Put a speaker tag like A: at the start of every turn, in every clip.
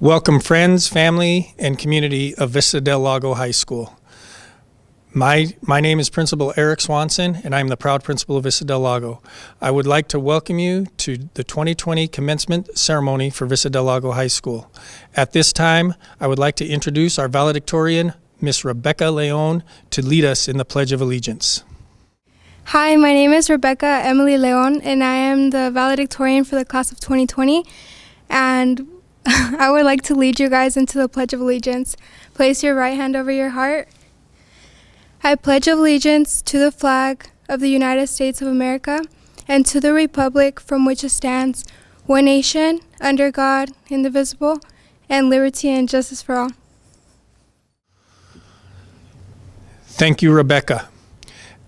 A: Welcome friends, family, and community of Vista del Lago High School. My name is Principal Eric Swanson, and I'm the proud principal of Vista del Lago. I would like to welcome you to the 2020 commencement ceremony for Vista del Lago High School. At this time, I would like to introduce our valedictorian, Miss Rebecca Leon, to lead us in the Pledge of Allegiance.
B: Hi, my name is Rebecca Emily Leon, and I am the valedictorian for the class of 2020, and I would like to lead you guys into the Pledge of Allegiance. Place your right hand over your heart. I pledge allegiance to the flag of the United States of America and to the republic from which it stands, one nation, under God, indivisible, and liberty and justice for all.
A: Thank you, Rebecca.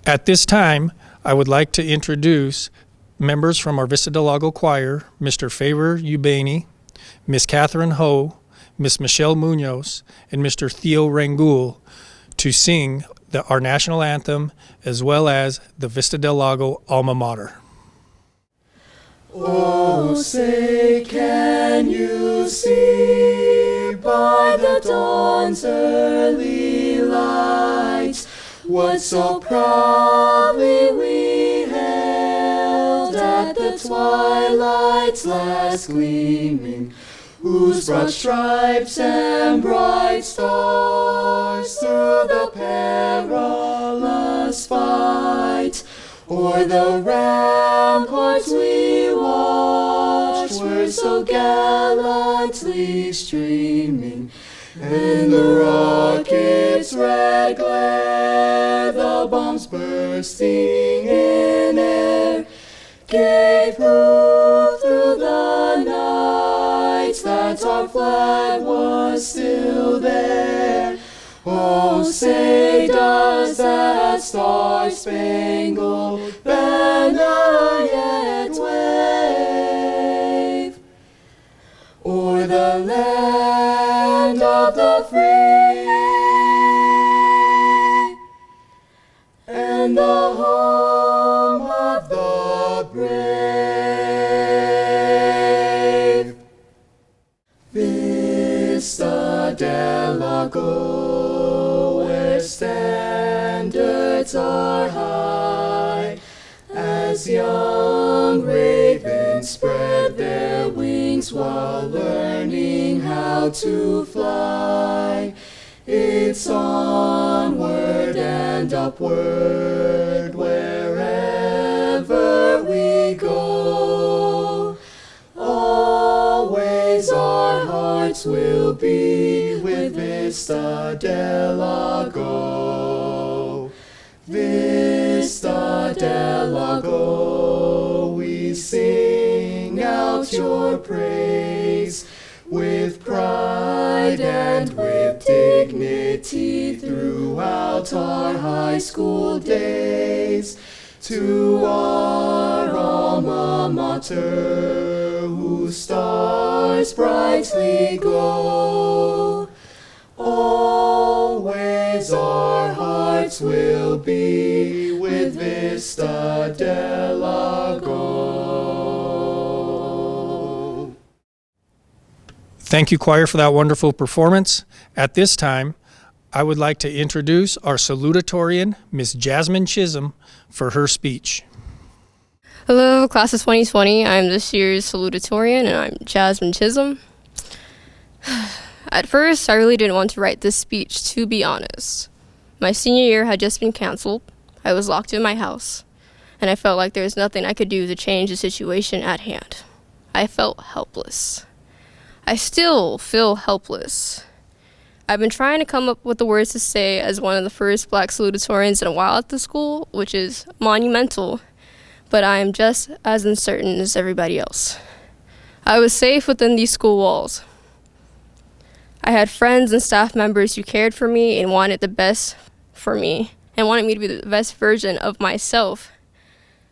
A: At this time, I would like to introduce members from our Vista del Lago Choir, Mr. Favor Ubani, Miss Catherine Ho, Miss Michelle Munoz, and Mr. Theo Rangul to sing our national anthem as well as the Vista del Lago alma mater.
C: Oh, say, can you see by the dawn's early light what so proudly we hailed at the twilight's last gleaming, whose broad stripes and bright stars through the perilous fight o'er the ramparts we watched were so gallantly streaming, and the rocket's red glare, the bombs bursting in air, gave proof through the night that our flag was still there. Oh, say, does that star-spangled banner yet wave o'er the land of the free and the home of the brave? Vista del Lago, where standards are high, as young ravens spread their wings while learning how to fly. It's onward and upward wherever we go. Always our hearts will be with Vista del Lago. Vista del Lago, we sing out your praise with pride and with dignity throughout our high school days. To our alma mater, whose stars brightly glow, always our hearts will be with Vista del Lago.
A: Thank you, choir, for that wonderful performance. At this time, I would like to introduce our salutatorian, Miss Jasmine Chisholm, for her speech.
D: Hello, class of 2020. I'm this year's salutatorian, and I'm Jasmine Chisholm. At first, I really didn't want to write this speech, to be honest. My senior year had just been canceled. I was locked in my house, and I felt like there was nothing I could do to change the situation at hand. I felt helpless. I still feel helpless. I've been trying to come up with the words to say as one of the first Black salutatorians in a while at the school, which is monumental, but I am just as uncertain as everybody else. I was safe within these school walls. I had friends and staff members who cared for me and wanted the best for me and wanted me to be the best version of myself.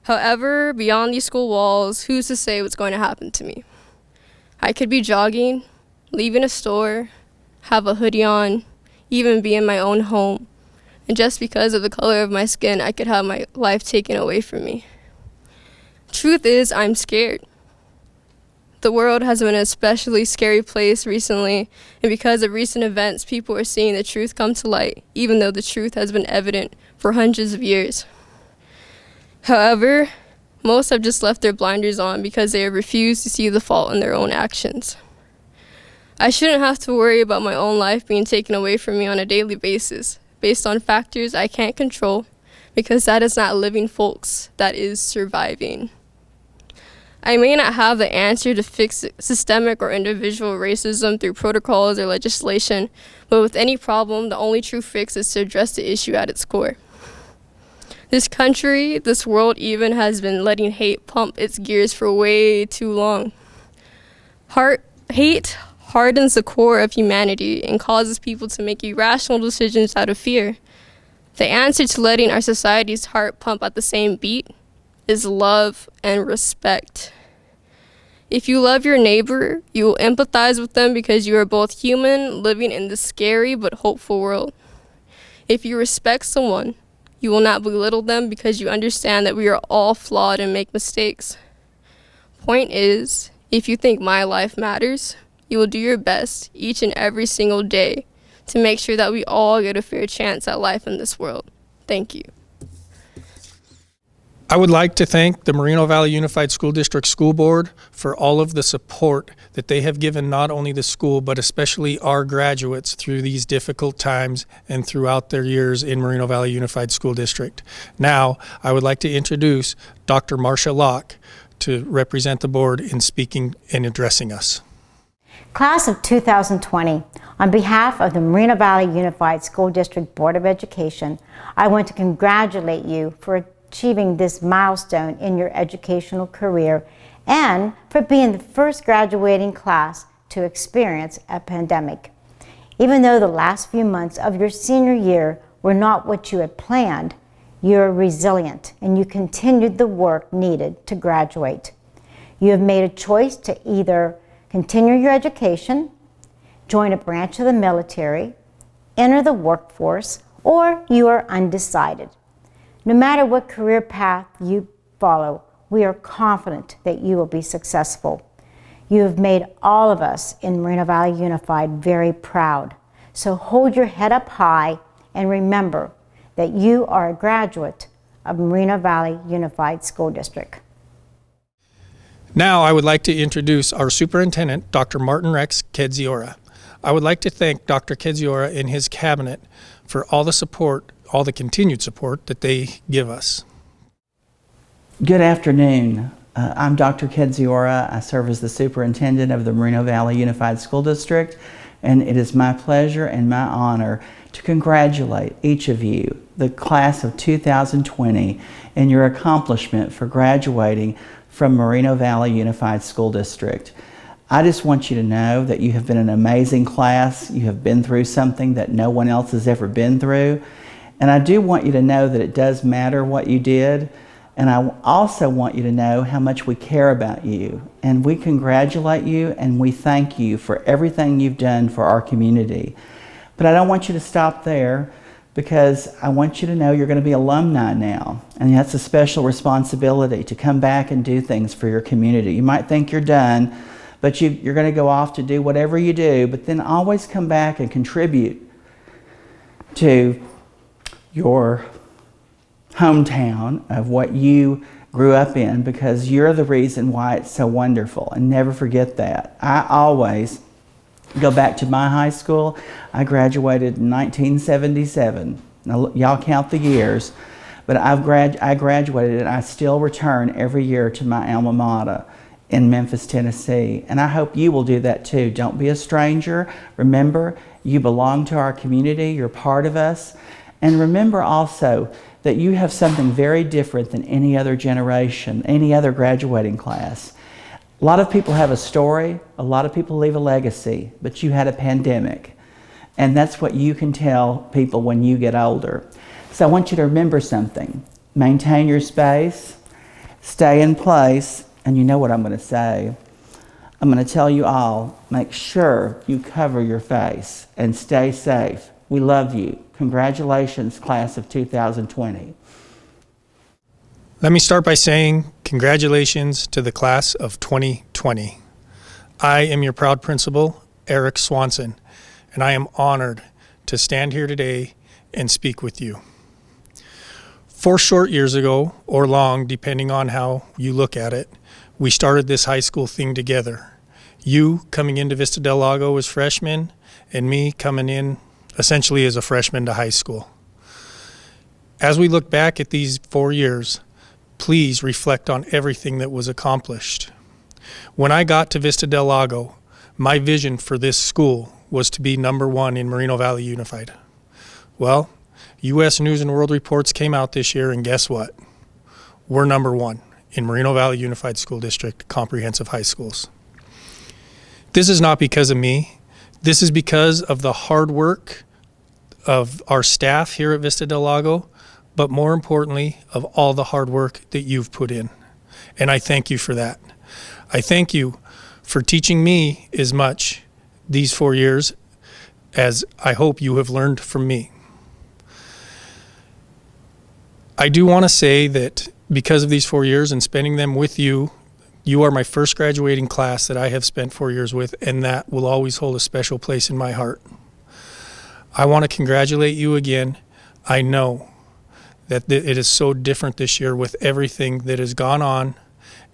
D: However, beyond these school walls, who's to say what's going to happen to me? I could be jogging, leaving a store, have a hoodie on, even be in my own home, and just because of the color of my skin, I could have my life taken away from me. Truth is, I'm scared. The world has been an especially scary place recently, and because of recent events, people are seeing the truth come to light, even though the truth has been evident for hundreds of years. However, most have just left their blinders on because they have refused to see the fault in their own actions. I shouldn't have to worry about my own life being taken away from me on a daily basis, based on factors I can't control, because that is not living, folks, that is surviving. I may not have the answer to fix systemic or individual racism through protocols or legislation, but with any problem, the only true fix is to address the issue at its core. This country, this world even, has been letting hate pump its gears for way too long. Hate hardens the core of humanity and causes people to make irrational decisions out of fear. The answer to letting our society's heart pump at the same beat is love and respect. If you love your neighbor, you will empathize with them because you are both human living in this scary but hopeful world. If you respect someone, you will not belittle them because you understand that we are all flawed and make mistakes. Point is, if you think my life matters, you will do your best each and every single day to make sure that we all get a fair chance at life in this world. Thank you.
A: I would like to thank the Moreno Valley Unified School District School Board for all of the support that they have given not only the school, but especially our graduates through these difficult times and throughout their years in Moreno Valley Unified School District. Now, I would like to introduce Dr. Marcia Locke to represent the board in speaking and addressing us.
E: Class of 2020, on behalf of the Moreno Valley Unified School District Board of Education, I want to congratulate you for achieving this milestone in your educational career and for being the first graduating class to experience a pandemic. Even though the last few months of your senior year were not what you had planned, you're resilient and you continued the work needed to graduate. You have made a choice to either continue your education, join a branch of the military, enter the workforce, or you are undecided. No matter what career path you follow, we are confident that you will be successful. You have made all of us in Moreno Valley Unified very proud. So hold your head up high and remember that you are a graduate of Moreno Valley Unified School District.
A: Now I would like to introduce our superintendent, Dr. Martin Rex Kedziora. I would like to thank Dr. Kedziora and his cabinet for all the support, all the continued support that they give us.
F: Good afternoon. I'm Dr. Kedziora. I serve as the superintendent of the Moreno Valley Unified School District, and it is my pleasure and my honor to congratulate each of you, the class of 2020, in your accomplishment for graduating from Moreno Valley Unified School District. I just want you to know that you have been an amazing class. You have been through something that no one else has ever been through. And I do want you to know that it does matter what you did. And I also want you to know how much we care about you. And we congratulate you and we thank you for everything you've done for our community. But I don't want you to stop there, because I want you to know you're going to be alumni now. And that's a special responsibility to come back and do things for your community. You might think you're done, but you're going to go off to do whatever you do, but then always come back and contribute to your hometown of what you grew up in, because you're the reason why it's so wonderful. And never forget that. I always go back to my high school. I graduated in 1977. Now, y'all count the years, but I graduated and I still return every year to my alma mater in Memphis, Tennessee. And I hope you will do that too. Don't be a stranger. Remember, you belong to our community. You're part of us. And remember also that you have something very different than any other generation, any other graduating class. A lot of people have a story, a lot of people leave a legacy, but you had a pandemic. And that's what you can tell people when you get older. So I want you to remember something. Maintain your space, stay in place, and you know what I'm going to say. I'm going to tell you all, make sure you cover your face and stay safe. We love you. Congratulations, class of 2020.
A: Let me start by saying congratulations to the class of 2020. I am your proud principal, Eric Swanson, and I am honored to stand here today and speak with you. 4 short years ago, or long, depending on how you look at it, we started this high school thing together. You coming into Vista del Lago as freshmen, and me coming in essentially as a freshman to high school. As we look back at these 4 years, please reflect on everything that was accomplished. When I got to Vista del Lago, my vision for this school was to be #1 in Moreno Valley Unified. Well, U.S. News and World Reports came out this year, and guess what? We're #1 in Moreno Valley Unified School District Comprehensive High Schools. This is not because of me. This is because of the hard work of our staff here at Vista del Lago, but more importantly, of all the hard work that you've put in. And I thank you for that. I thank you for teaching me as much these 4 years as I hope you have learned from me. I do want to say that because of these 4 years and spending them with you, you are my first graduating class that I have spent 4 years with, and that will always hold a special place in my heart. I want to congratulate you again. I know that it is so different this year with everything that has gone on,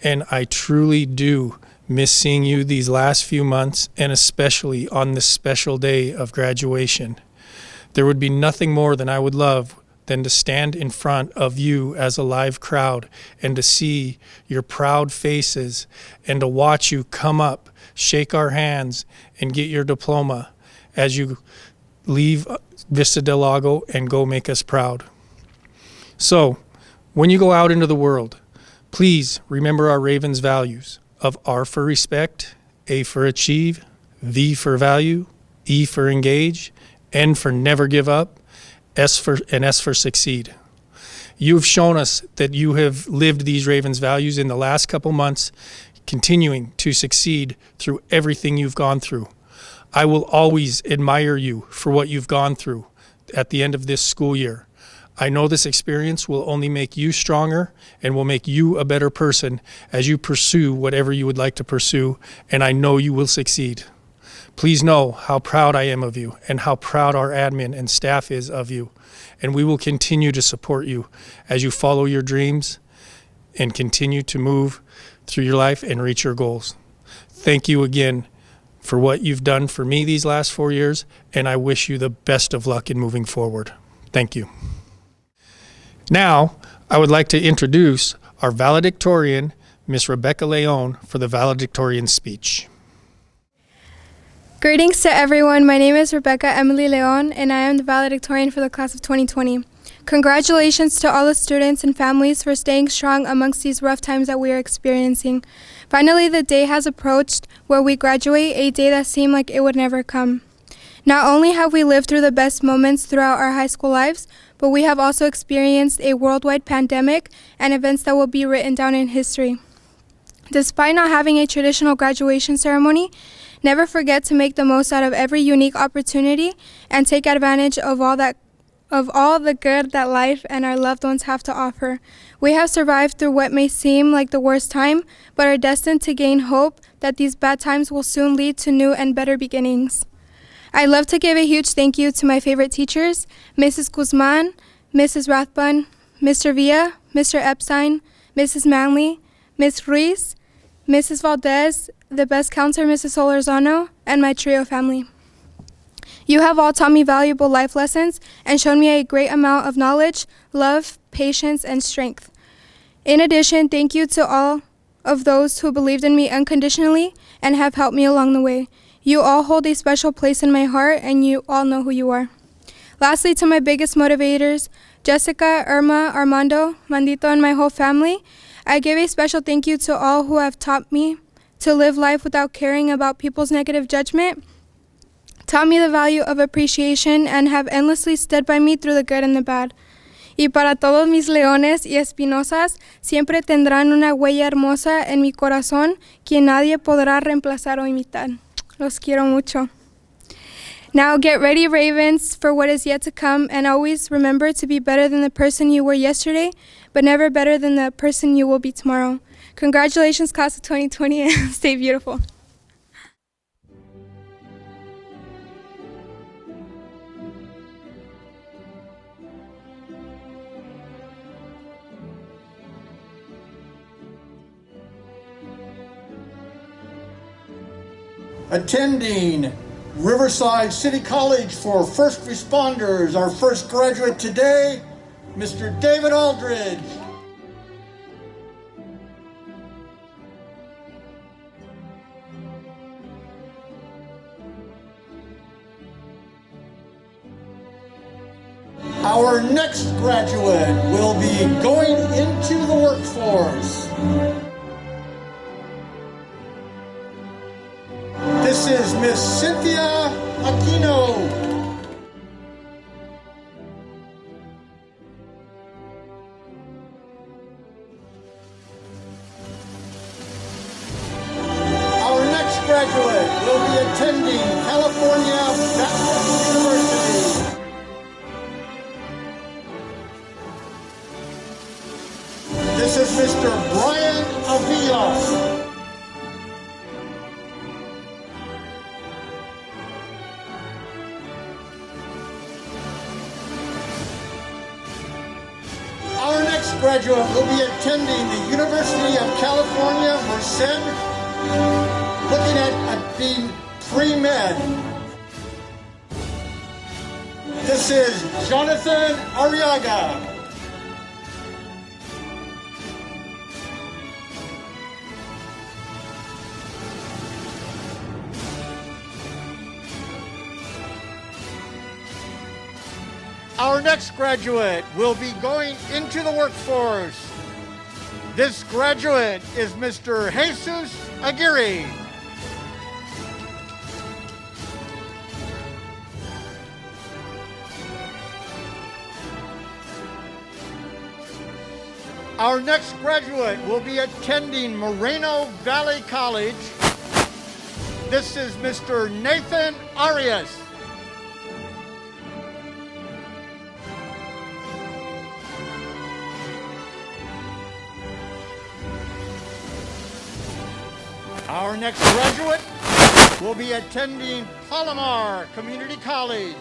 A: and I truly do miss seeing you these last few months, and especially on this special day of graduation. There would be nothing more than I would love than to stand in front of you as a live crowd and to see your proud faces and to watch you come up, shake our hands, and get your diploma as you leave Vista del Lago and go make us proud. So, when you go out into the world, please remember our Ravens values of R for respect, A for achieve, V for value, E for engage, N for never give up, S for succeed. You've shown us that you have lived these Ravens values in the last couple months, continuing to succeed through everything you've gone through. I will always admire you for what you've gone through at the end of this school year. I know this experience will only make you stronger and will make you a better person as you pursue whatever you would like to pursue, and I know you will succeed. Please know how proud I am of you and how proud our admin and staff is of you, and we will continue to support you as you follow your dreams and continue to move through your life and reach your goals. Thank you again for what you've done for me these last 4 years, and I wish you the best of luck in moving forward. Thank you. Now, I would like to introduce our valedictorian, Miss Rebecca Leon, for the valedictorian speech.
B: Greetings to everyone. My name is Rebecca Emily Leon, and I am the valedictorian for the class of 2020. Congratulations to all the students and families for staying strong amongst these rough times that we are experiencing. Finally, the day has approached where we graduate, a day that seemed like it would never come. Not only have we lived through the best moments throughout our high school lives, but we have also experienced a worldwide pandemic and events that will be written down in history. Despite not having a traditional graduation ceremony, never forget to make the most out of every unique opportunity and take advantage of all the good that life and our loved ones have to offer. We have survived through what may seem like the worst time, but are destined to gain hope that these bad times will soon lead to new and better beginnings. I'd love to give a huge thank you to my favorite teachers, Mrs. Guzman, Mrs. Rathbun, Mr. Villa, Mr. Epstein, Mrs. Manley, Ms. Ruiz, Mrs. Valdez, the best counselor, Mrs. Solorzano, and my trio family. You have all taught me valuable life lessons and shown me a great amount of knowledge, love, patience, and strength. In addition, thank you to all of those who believed in me unconditionally and have helped me along the way. You all hold a special place in my heart, and you all know who you are. Lastly, to my biggest motivators, Jessica, Irma, Armando, Mandito, and my whole family, I give a special thank you to all who have taught me to live life without caring about people's negative judgment, taught me the value of appreciation, and have endlessly stood by me through the good and the bad. Y para todos mis leones y espinosas, siempre tendrán una huella hermosa en mi corazón que nadie podrá reemplazar o imitar. Los quiero mucho. Now get ready, Ravens, for what is yet to come, and always remember to be better than the person you were yesterday, but never better than the person you will be tomorrow. Congratulations, class of 2020, and stay beautiful.
G: Attending Riverside City College for First Responders, our first graduate today, Mr. David Aldridge. Our next graduate will be going into the workforce. This is Miss Cynthia Aquino. Our next graduate will be attending California Baptist University. This is Mr. Brian Avila. Our next graduate will be attending the University of California, Merced, looking at being pre-med. This is Jonathan Arriaga. Our next graduate will be going into the workforce. This graduate is Mr. Jesus Aguirre. Our next graduate will be attending Moreno Valley College. This is Mr. Nathan Arias. Our next graduate will be attending Palomar Community College.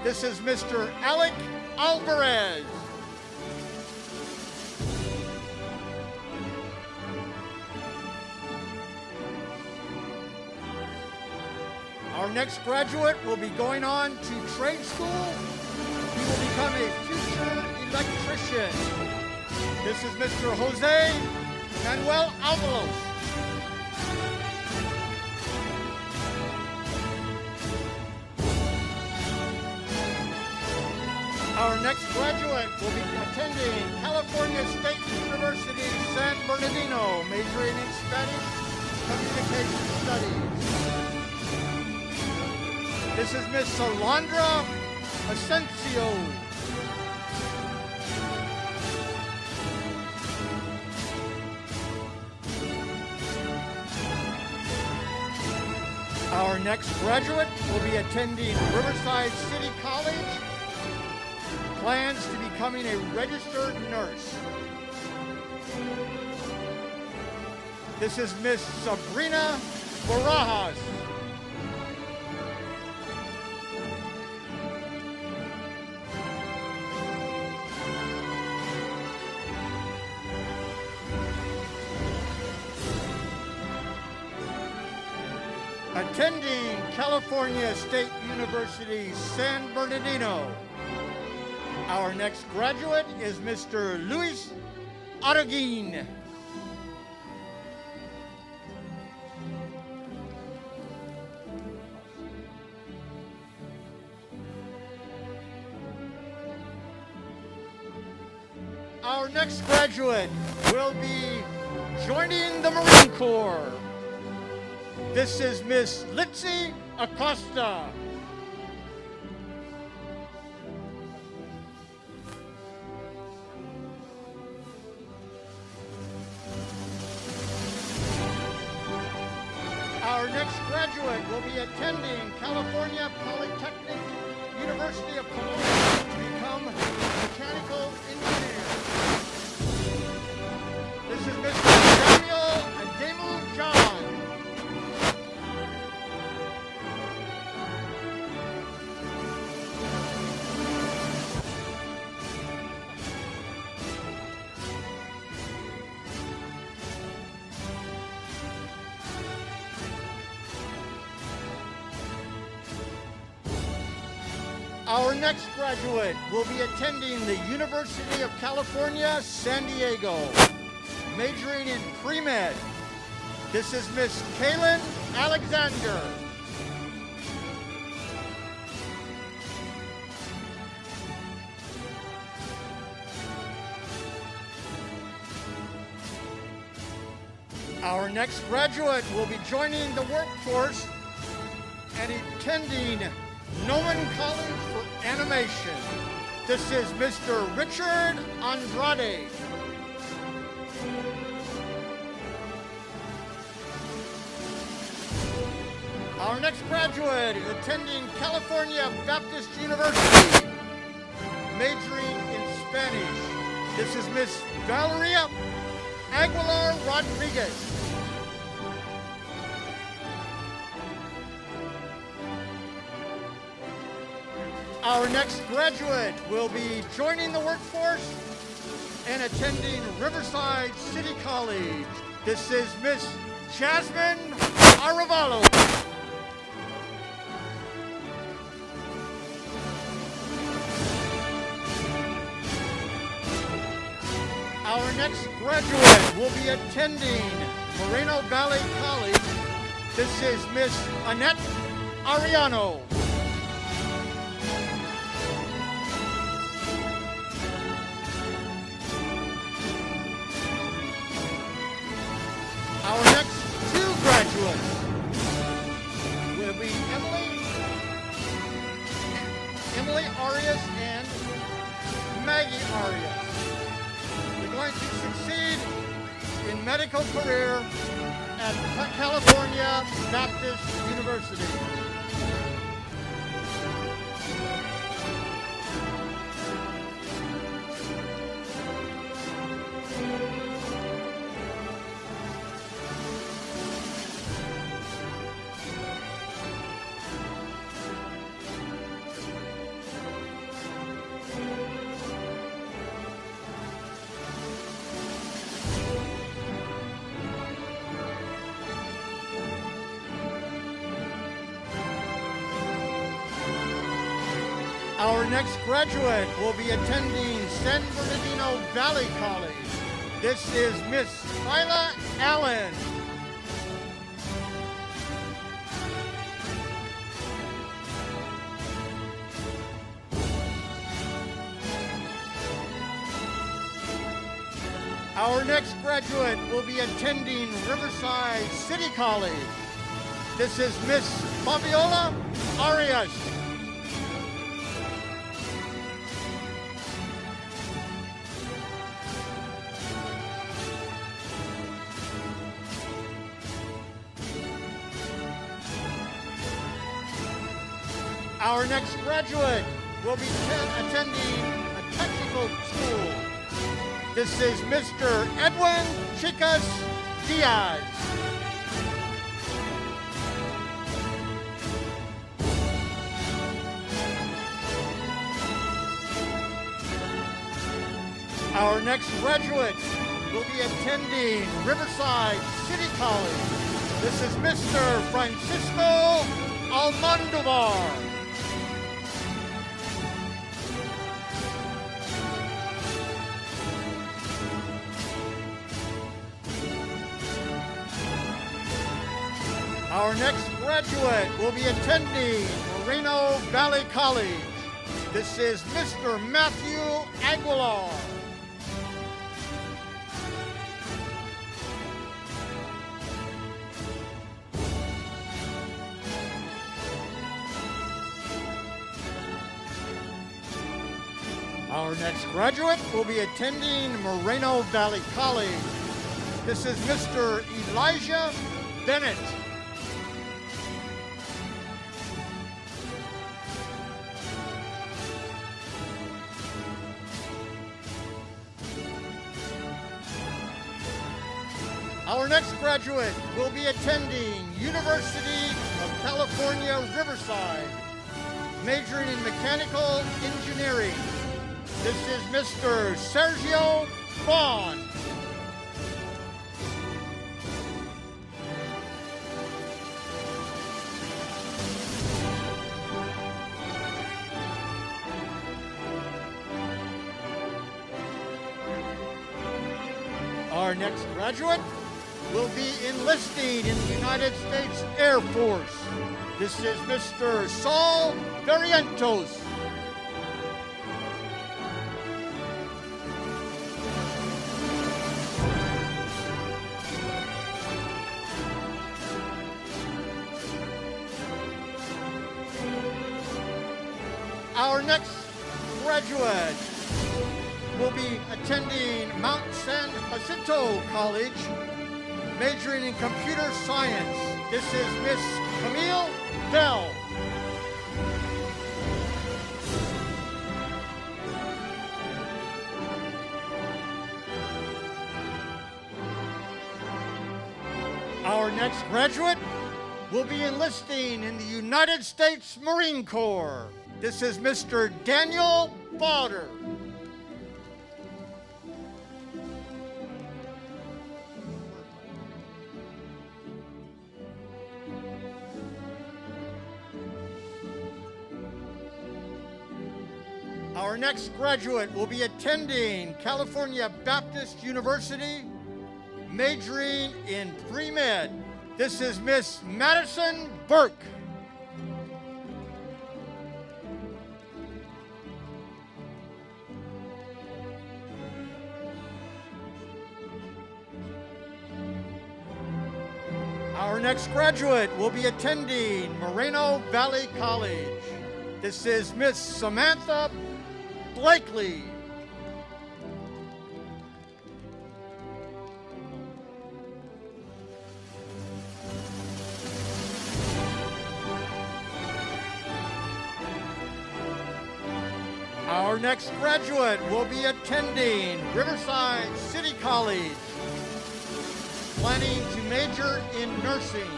G: This is Mr. Alec Alvarez. Our next graduate will be going on to trade school. He will become a future electrician. This is Mr. Jose Manuel Avalos. Our next graduate will be attending California State University, San Bernardino, majoring in Spanish Communication Studies. This is Miss Solandra Asensio. Our next graduate will be attending Riverside City College. Plans to becoming a registered nurse. This is Miss Sabrina Barajas. Attending California State University, San Bernardino. Our next graduate is Mr. Luis Araguin. Our next graduate will be joining the Marine Corps. This is Miss Litzy Acosta. Our next graduate will be attending California Polytechnic University of Columbia to become mechanical engineer. This is Mr. Daniel Ademu John. Our next graduate will be attending the University of California, San Diego, majoring in pre-med. This is Miss Katlyn Alexander. Our next graduate will be joining the workforce and attending Noman College for Animation. This is Mr. Richard Andrade. Our next graduate is attending California Baptist University, majoring in Spanish. This is Miss Valeria Aguilar Rodriguez. Our next graduate will be joining the workforce and attending Riverside City College. This is Miss Jasmine Arevalo. Our next graduate will be attending Moreno Valley College. This is Miss Annette Ariano. Our next two graduates will be Emily Arias and Maggie Arias. They're going to succeed in medical career at California Baptist University. Our next graduate will be attending San Bernardino Valley College. This is Miss Kyla Allen. Our next graduate will be attending Riverside City College. This is Miss Fabiola Arias. Our next graduate will be attending a technical school. This is Mr. Edwin Chicas Diaz. Our next graduate will be attending Riverside City College. This is Mr. Francisco Almondovar. Our next graduate will be attending Moreno Valley College. This is Mr. Matthew Aguilar. Our next graduate will be attending Moreno Valley College. This is Mr. Elijah Bennett. Our next graduate will be attending University of California, Riverside, majoring in mechanical engineering. This is Mr. Sergio Vaughn. Our next graduate will be enlisting in the United States Air Force. This is Mr. Saul Barrientos. Our next graduate will be attending Mount San Jacinto College, majoring in computer science. This is Miss Camille Bell. Our next graduate will be enlisting in the United States Marine Corps. This is Mr. Daniel Bauder. Our next graduate will be attending California Baptist University, majoring in pre-med. This is Miss Madison Burke. Our next graduate will be attending Moreno Valley College. This is Miss Samantha Blakely. Our next graduate will be attending Riverside City College, planning to major in nursing.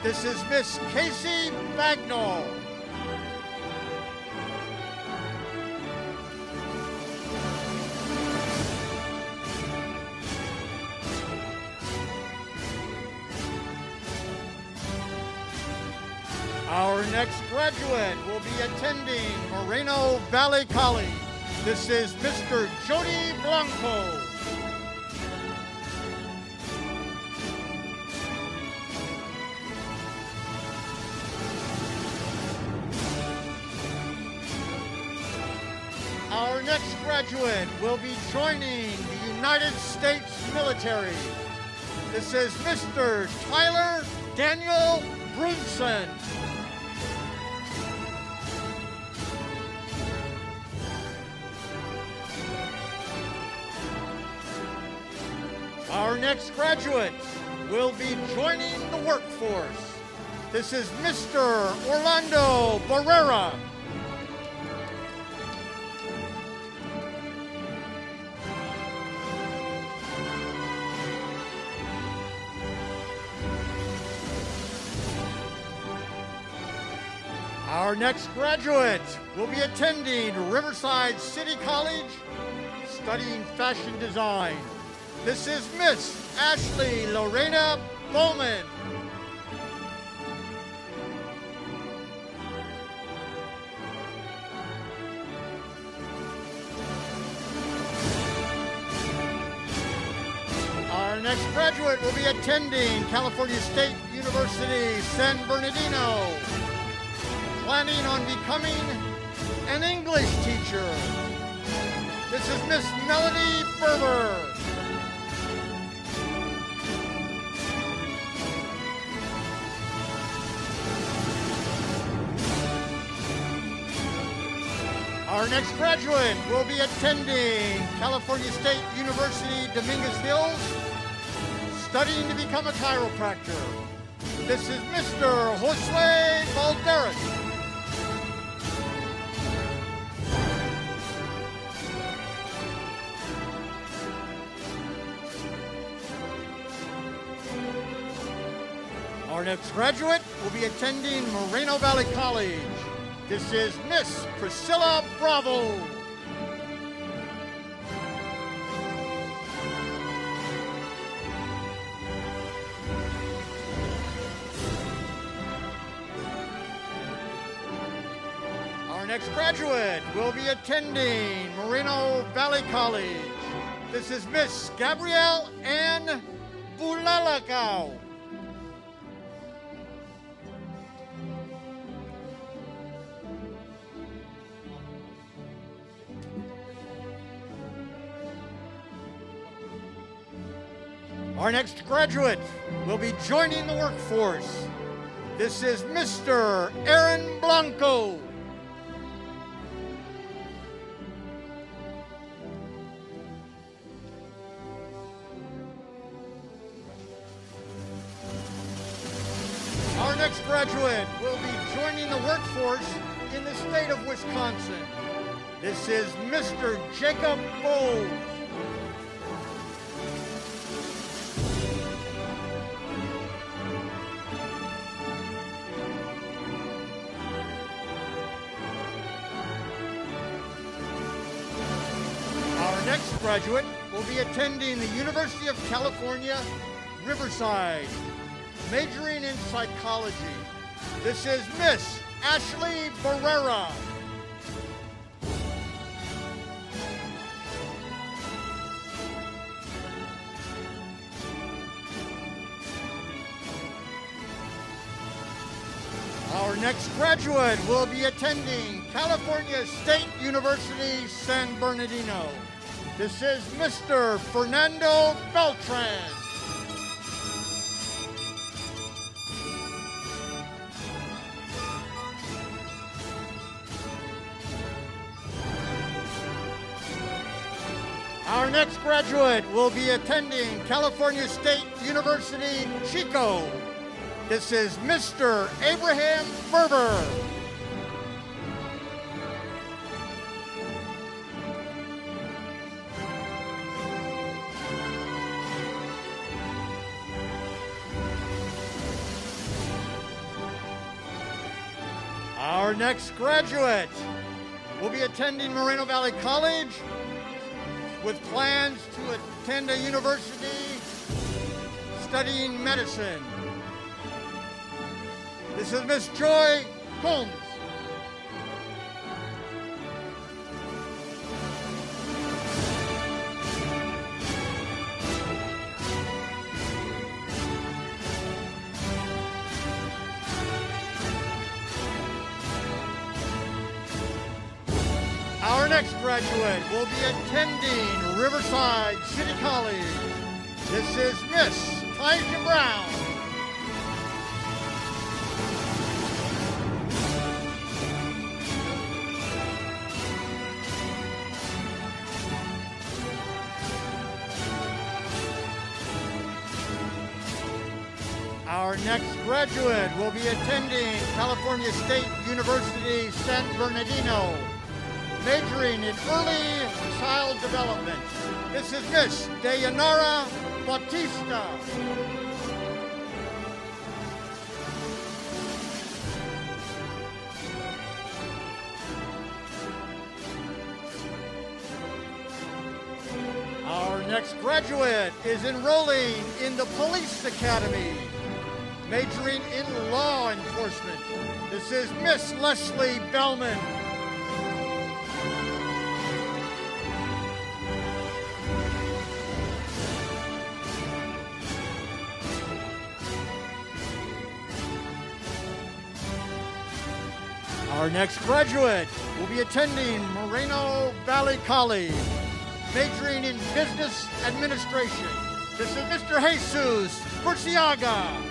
G: This is Miss Casey Bagnall. Our next graduate will be attending Moreno Valley College. This is Mr. Jody Blanco. Our next graduate will be joining the United States military. This is Mr. Tyler Daniel Brunson. Our next graduate will be joining the workforce. This is Mr. Orlando Barrera. Our next graduate will be attending Riverside City College, studying fashion design. This is Miss Ashley Lorena Bowman. Our next graduate will be attending California State University, San Bernardino, planning on becoming an English teacher. This is Miss Melody Berber. Our next graduate will be attending California State University, Dominguez Hills, studying to become a chiropractor. This is Mr. Josue Valderas. Our next graduate will be attending Moreno Valley College. This is Miss Priscilla Bravo. Our next graduate will be attending Moreno Valley College. This is Miss Gabrielle Ann Bulalakaw. Our next graduate will be joining the workforce. This is Mr. Aaron Blanco. Our next graduate will be joining the workforce in the state of Wisconsin. This is Mr. Jacob Bowles. Our next graduate will be attending the University of California, Riverside, majoring in psychology. This is Miss Ashley Barrera. Our next graduate will be attending California State University, San Bernardino. This is Mr. Fernando Beltran. Our next graduate will be attending California State University, Chico. This is Mr. Abraham Ferber. Our next graduate will be attending Moreno Valley College with plans to attend a university studying medicine. This is Miss Joy Combs. Our next graduate will be attending Riverside City College. This is Miss Taisha Brown. Our next graduate will be attending California State University, San Bernardino, majoring in early child development. This is Miss Dayanara Bautista. Our next graduate is enrolling in the Police Academy, majoring in law enforcement. This is Miss Leslie Bellman. Our next graduate will be attending Moreno Valley College, majoring in business administration. This is Mr. Jesus Burciaga.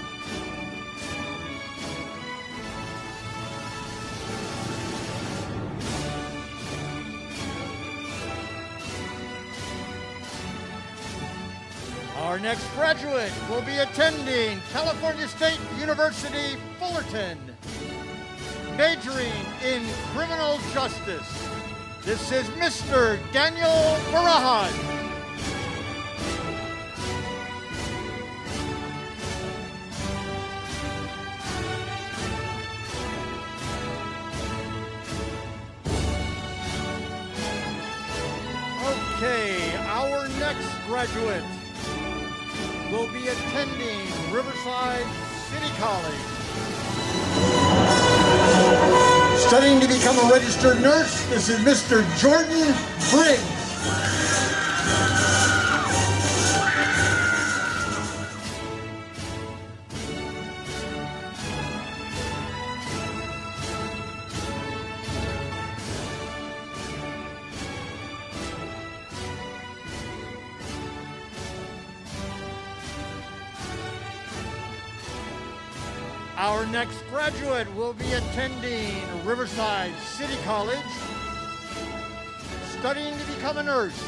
G: Our next graduate will be attending California State University, Fullerton, majoring in criminal justice. This is Mr. Daniel Barajas. Okay, our next graduate will be attending Riverside City College, studying to become a registered nurse. This is Mr. Jordan Briggs. Our next graduate will be attending Riverside City College, studying to become a nurse.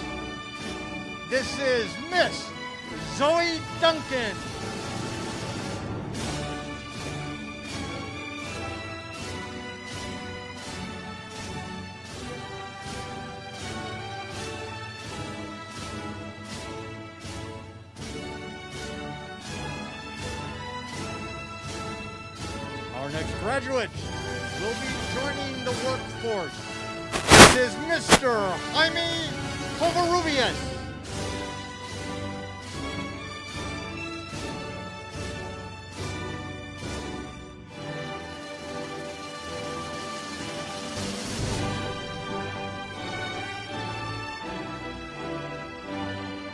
G: This is Miss Zoe Duncan. Our next graduate will be joining the workforce. This is Mr. Jaime Covarrubias.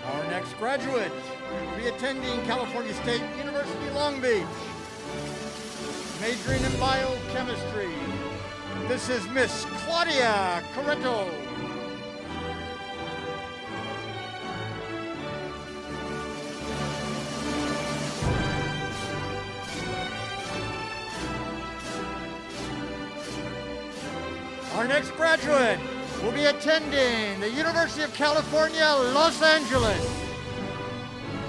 G: Our next graduate will be attending California State University, Long Beach, majoring in biochemistry. This is Miss Claudia Corretto. Our next graduate will be attending the University of California, Los Angeles,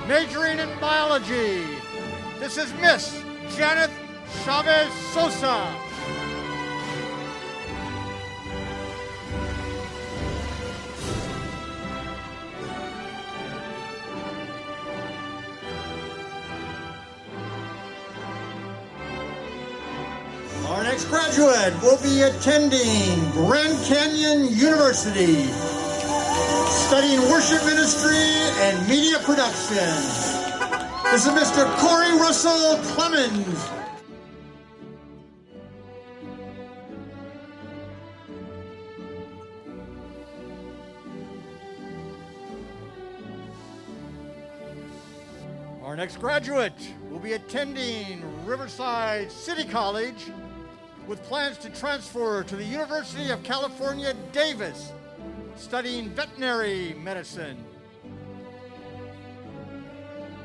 G: majoring in biology. This is Miss Janet Chavez Sosa. Our next graduate will be attending Grand Canyon University, studying worship ministry and media production. This is Mr. Corey Russell Clemens. Our next graduate will be attending Riverside City College with plans to transfer to the University of California, Davis, studying veterinary medicine.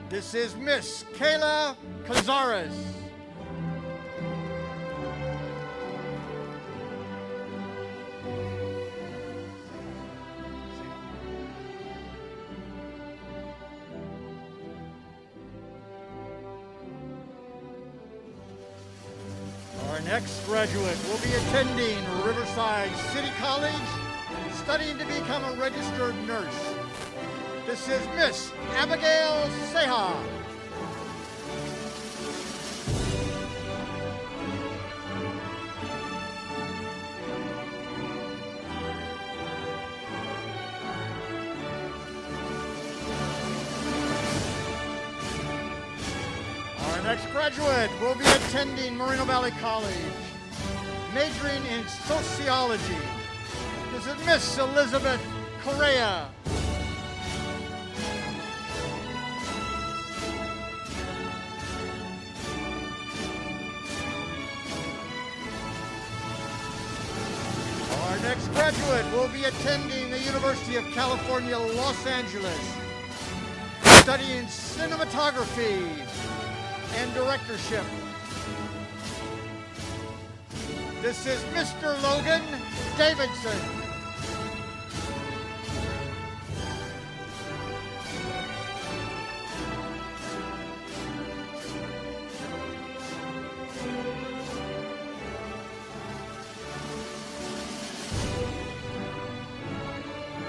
G: This is Miss Kayla Cazares. Our next graduate will be attending Riverside City College, studying to become a registered nurse. This is Miss Abigail Seha. Our next graduate will be attending Moreno Valley College, majoring in sociology. This is Miss Elizabeth Correa. Our next graduate will be attending the University of California, Los Angeles, studying cinematography and directorship. This is Mr. Logan Davidson.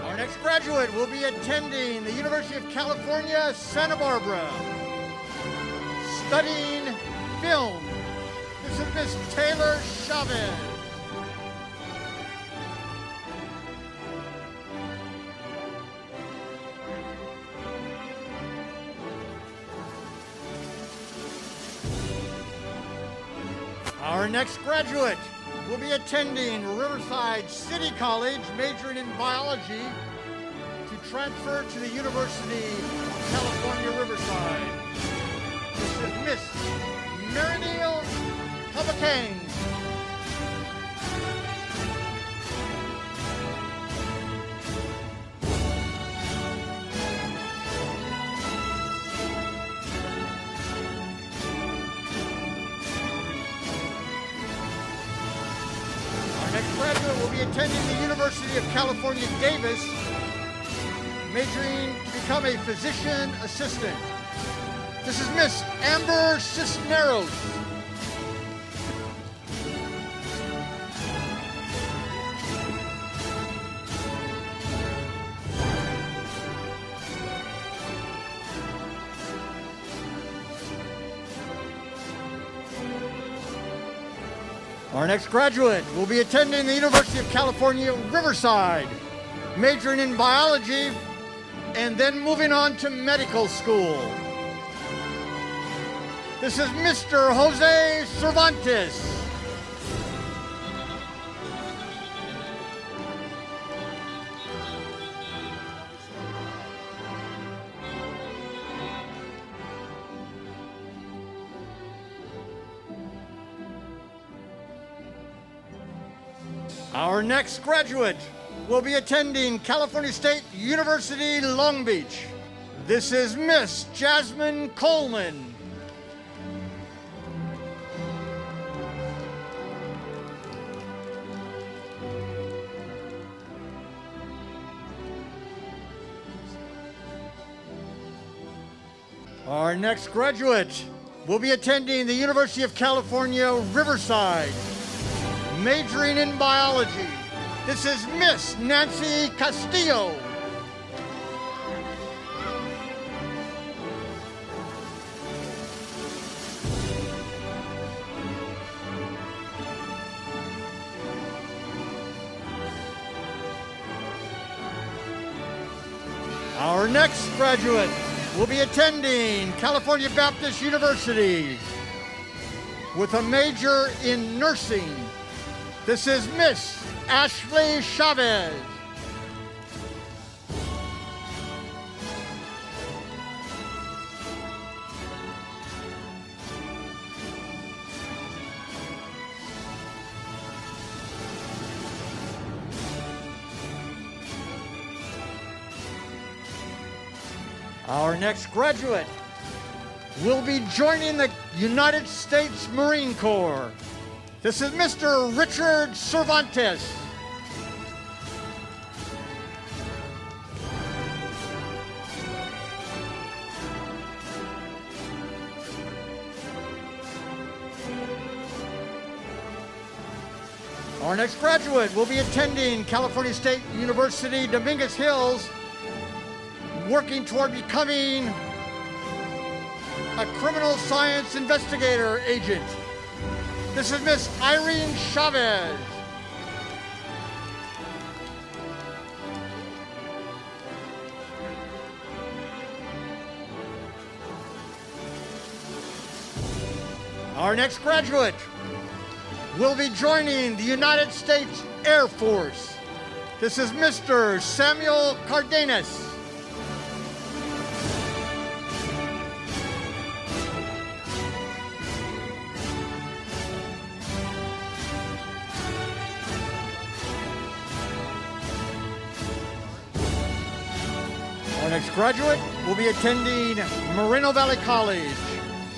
G: Our next graduate will be attending the University of California, Santa Barbara, studying film. This is Miss Taylor Chavez. Our next graduate will be attending Riverside City College, majoring in biology, to transfer to the University of California, Riverside. This is Miss Marinil Kabakang. next graduate will be attending the University of California, Davis, majoring to become a physician assistant. This is Miss Amber Cisneros. Our next graduate will be attending the University of California, Riverside, majoring in biology and then moving on to medical school. This is Mr. Jose Cervantes. Our next graduate will be attending California State University, Long Beach. This is Miss Jasmine Coleman. Our next graduate will be attending the University of California, Riverside, majoring in biology. This is Miss Nancy Castillo. Our next graduate will be attending California Baptist University with a major in nursing. This is Miss Ashley Chavez. Our next graduate will be joining the United States Marine Corps. This is Mr. Richard Cervantes. Our next graduate will be attending California State University, Dominguez Hills, working toward becoming a criminal science investigator agent. This is Miss Irene Chavez. Our next graduate will be joining the United States Air Force. This is Mr. Samuel Cardenas. Our next graduate will be attending Moreno Valley College.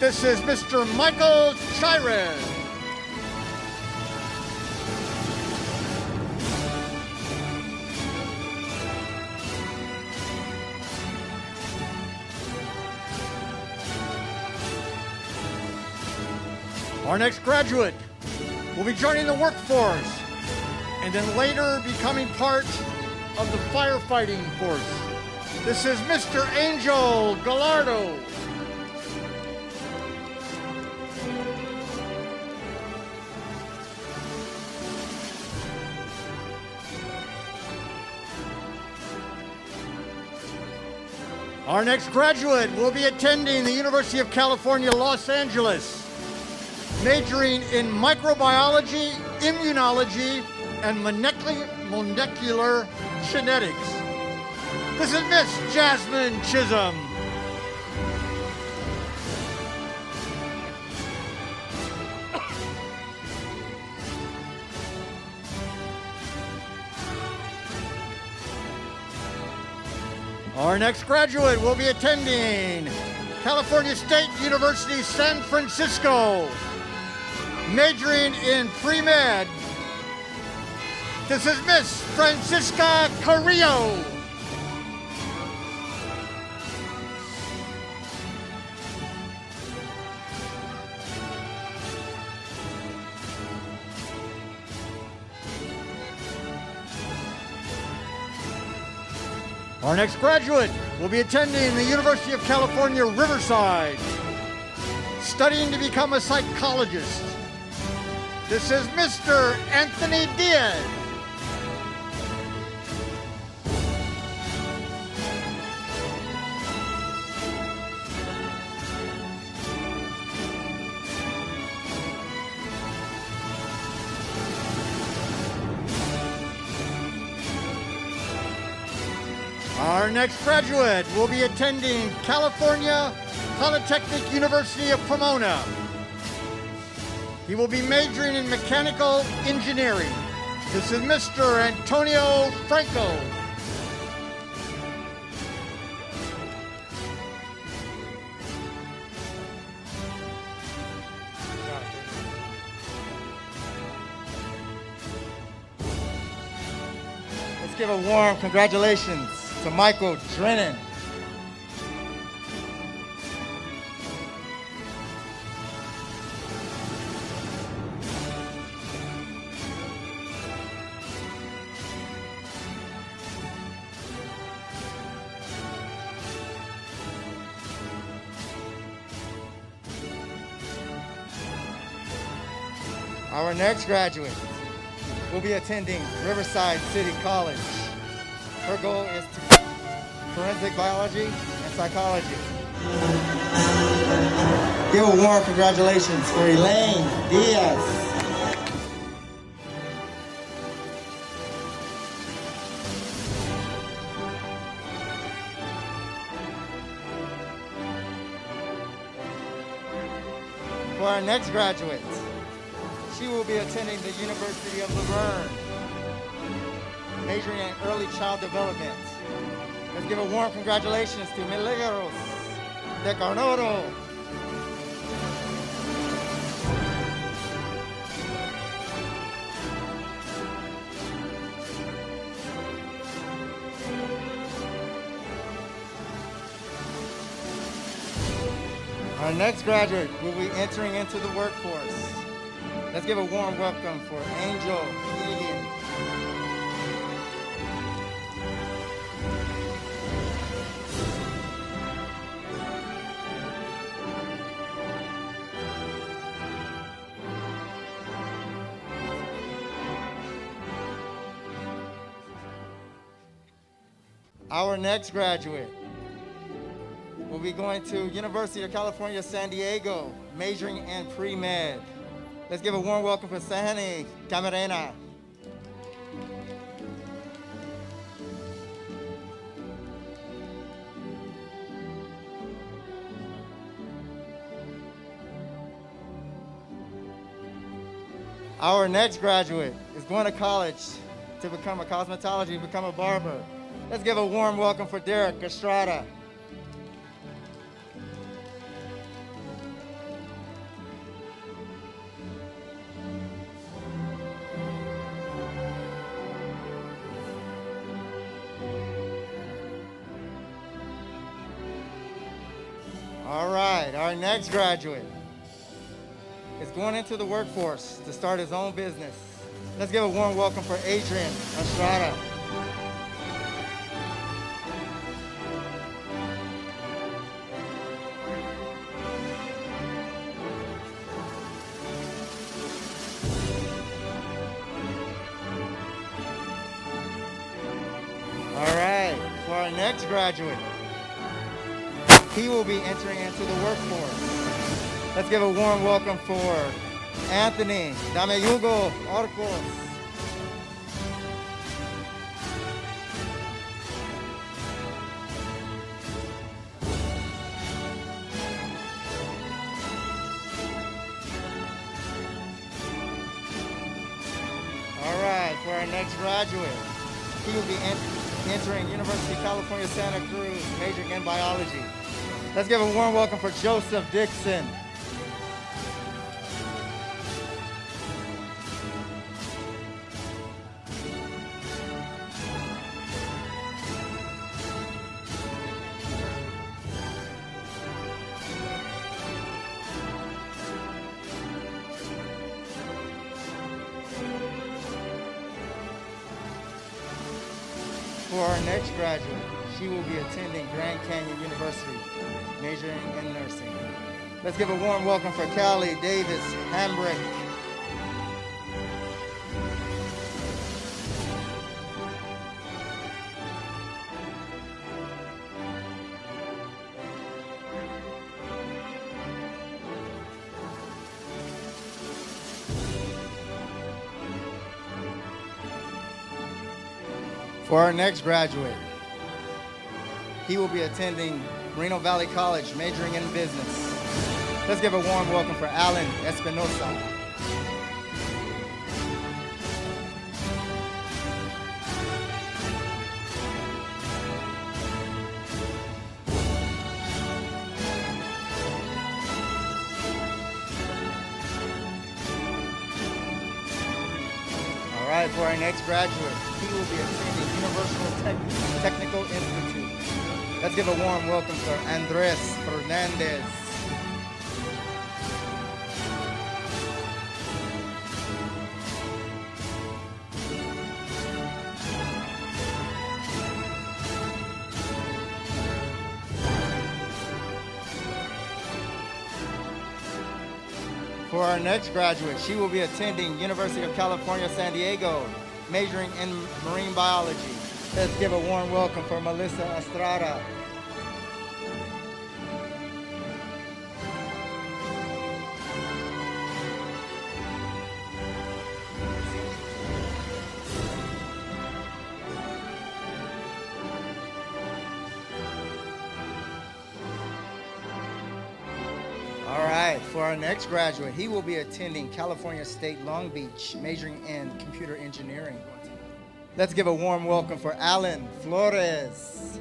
G: This is Mr. Michael Chires. Our next graduate will be joining the workforce and then later becoming part of the firefighting force. This is Mr. Angel Gallardo. Our next graduate will be attending the University of California, Los Angeles, majoring in microbiology, immunology, and molecular genetics. This is Miss Jasmine Chisholm. Our next graduate will be attending California State University, San Francisco, majoring in pre-med. This is Miss Francisca Carrillo. Our next graduate will be attending the University of California, Riverside, studying to become a psychologist. This is Mr. Anthony Diaz. Our next graduate will be attending California Polytechnic University of Pomona. He will be majoring in mechanical engineering. This is Mr. Antonio Franco. Let's give a warm congratulations to Michael Drennan. Our next graduate will be attending Riverside City College. Her goal is to forensic biology and psychology. Give a warm congratulations for Elaine Diaz. For our next graduate, she will be attending the University of Laverne, majoring in early child development. Let's give a warm congratulations to Milagros de Carnoro. Our next graduate will be entering into the workforce. Let's give a warm welcome for Angel Egan. Our next graduate will be going to University of California, San Diego, majoring in pre-med. Let's give a warm welcome for Sahani Camarena. Our next graduate is going to college to become a cosmetologist, become a barber. Let's give a warm welcome for Derek Estrada. All right, our next graduate is going into the workforce to start his own business. Let's give a warm welcome for Adrian Estrada. All right, for our next graduate, he will be entering into the workforce. Let's give a warm welcome for Anthony Dameyugo Orcos. All right, for our next graduate, he will be entering University of California, Santa Cruz, majoring in biology. Let's give a warm welcome for Joseph Dixon.
H: For our next graduate, she will be attending Grand Canyon University, majoring in nursing. Let's give a warm welcome for Callie Davis Hambrick. For our next graduate, he will be attending Moreno Valley College, majoring in business. Let's give a warm welcome for Alan Espinosa. All right, for our next graduate, he will be attending Universal Technical Institute. Let's give a warm welcome for Andres Fernandez. For our next graduate, she will be attending University of California, San Diego, majoring in marine biology. Let's give a warm welcome for Melissa Estrada. All right, for our next graduate, he will be attending California State Long Beach, majoring in computer engineering. Let's give a warm welcome for Alan Flores.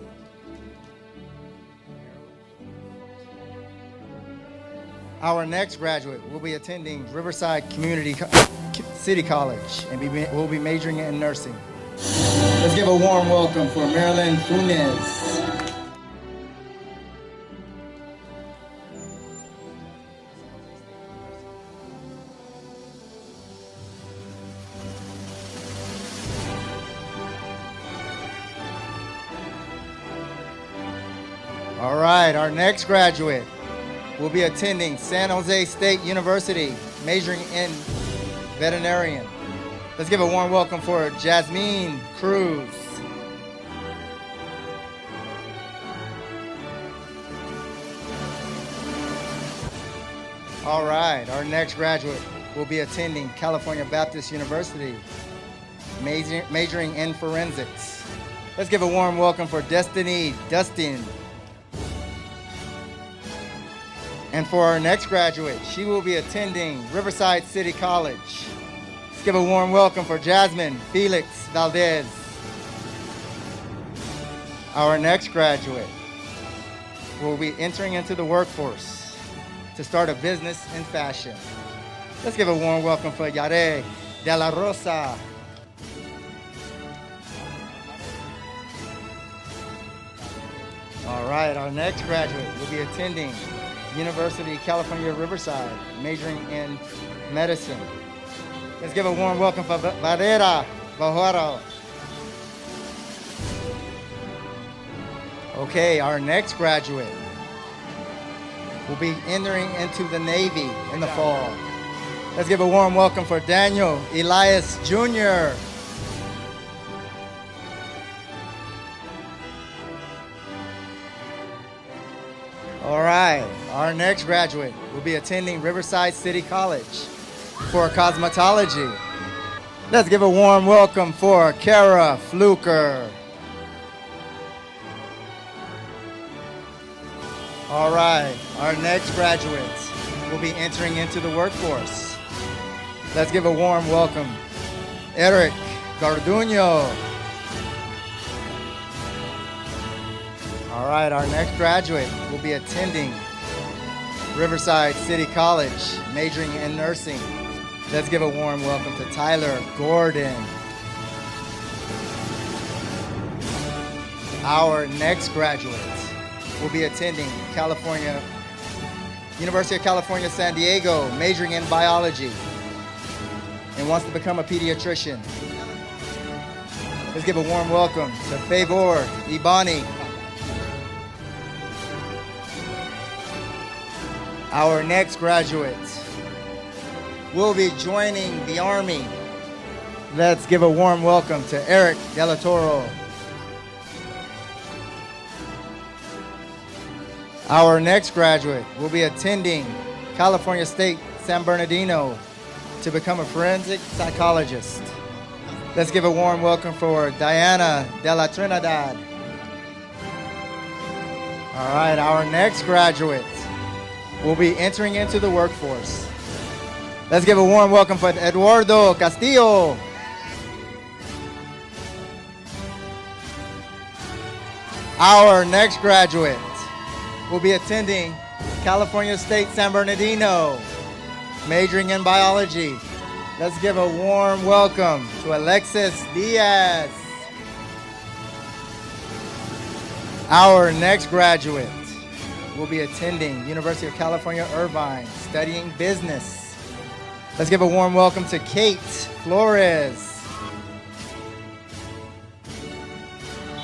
H: Our next graduate will be attending Riverside City College and will be majoring in nursing. Let's give a warm welcome for Marilyn Funes. All right, our next graduate will be attending San Jose State University, majoring in veterinarian. Let's give a warm welcome for Jasmine Cruz. All right, our next graduate will be attending California Baptist University, majoring in forensics. Let's give a warm welcome for Destiny Dustin. And for our next graduate, she will be attending Riverside City College. Let's give a warm welcome for Jasmine Felix Valdez. Our next graduate will be entering into the workforce to start a business in fashion. Let's give a warm welcome for Yare De La Rosa. All right, our next graduate will be attending University of California, Riverside, majoring in medicine. Let's give a warm welcome for Varela Bajoro. Okay, our next graduate will be entering into the Navy in the fall. Let's give a warm welcome for Daniel Elias Jr. All right, our next graduate will be attending Riverside City College for cosmetology. Let's give a warm welcome for Kara Fluker. All right, our next graduates will be entering into the workforce. Let's give a warm welcome, Eric Garduño. All right, our next graduate will be attending Riverside City College, majoring in nursing. Let's give a warm welcome to Tyler Gordon. Our next graduate will be attending University of California, San Diego, majoring in biology and wants to become a pediatrician. Let's give a warm welcome to Favor Ibani. Our next graduate will be joining the Army. Let's give a warm welcome to Eric Della Toro. Our next graduate will be attending California State San Bernardino to become a forensic psychologist. Let's give a warm welcome for Diana de la Trinidad. All right, our next graduate will be entering into the workforce. Let's give a warm welcome for Eduardo Castillo. Our next graduate will be attending California State San Bernardino, majoring in biology. Let's give a warm welcome to Alexis Diaz. Our next graduate will be attending University of California, Irvine, studying business. Let's give a warm welcome to Kate Flores.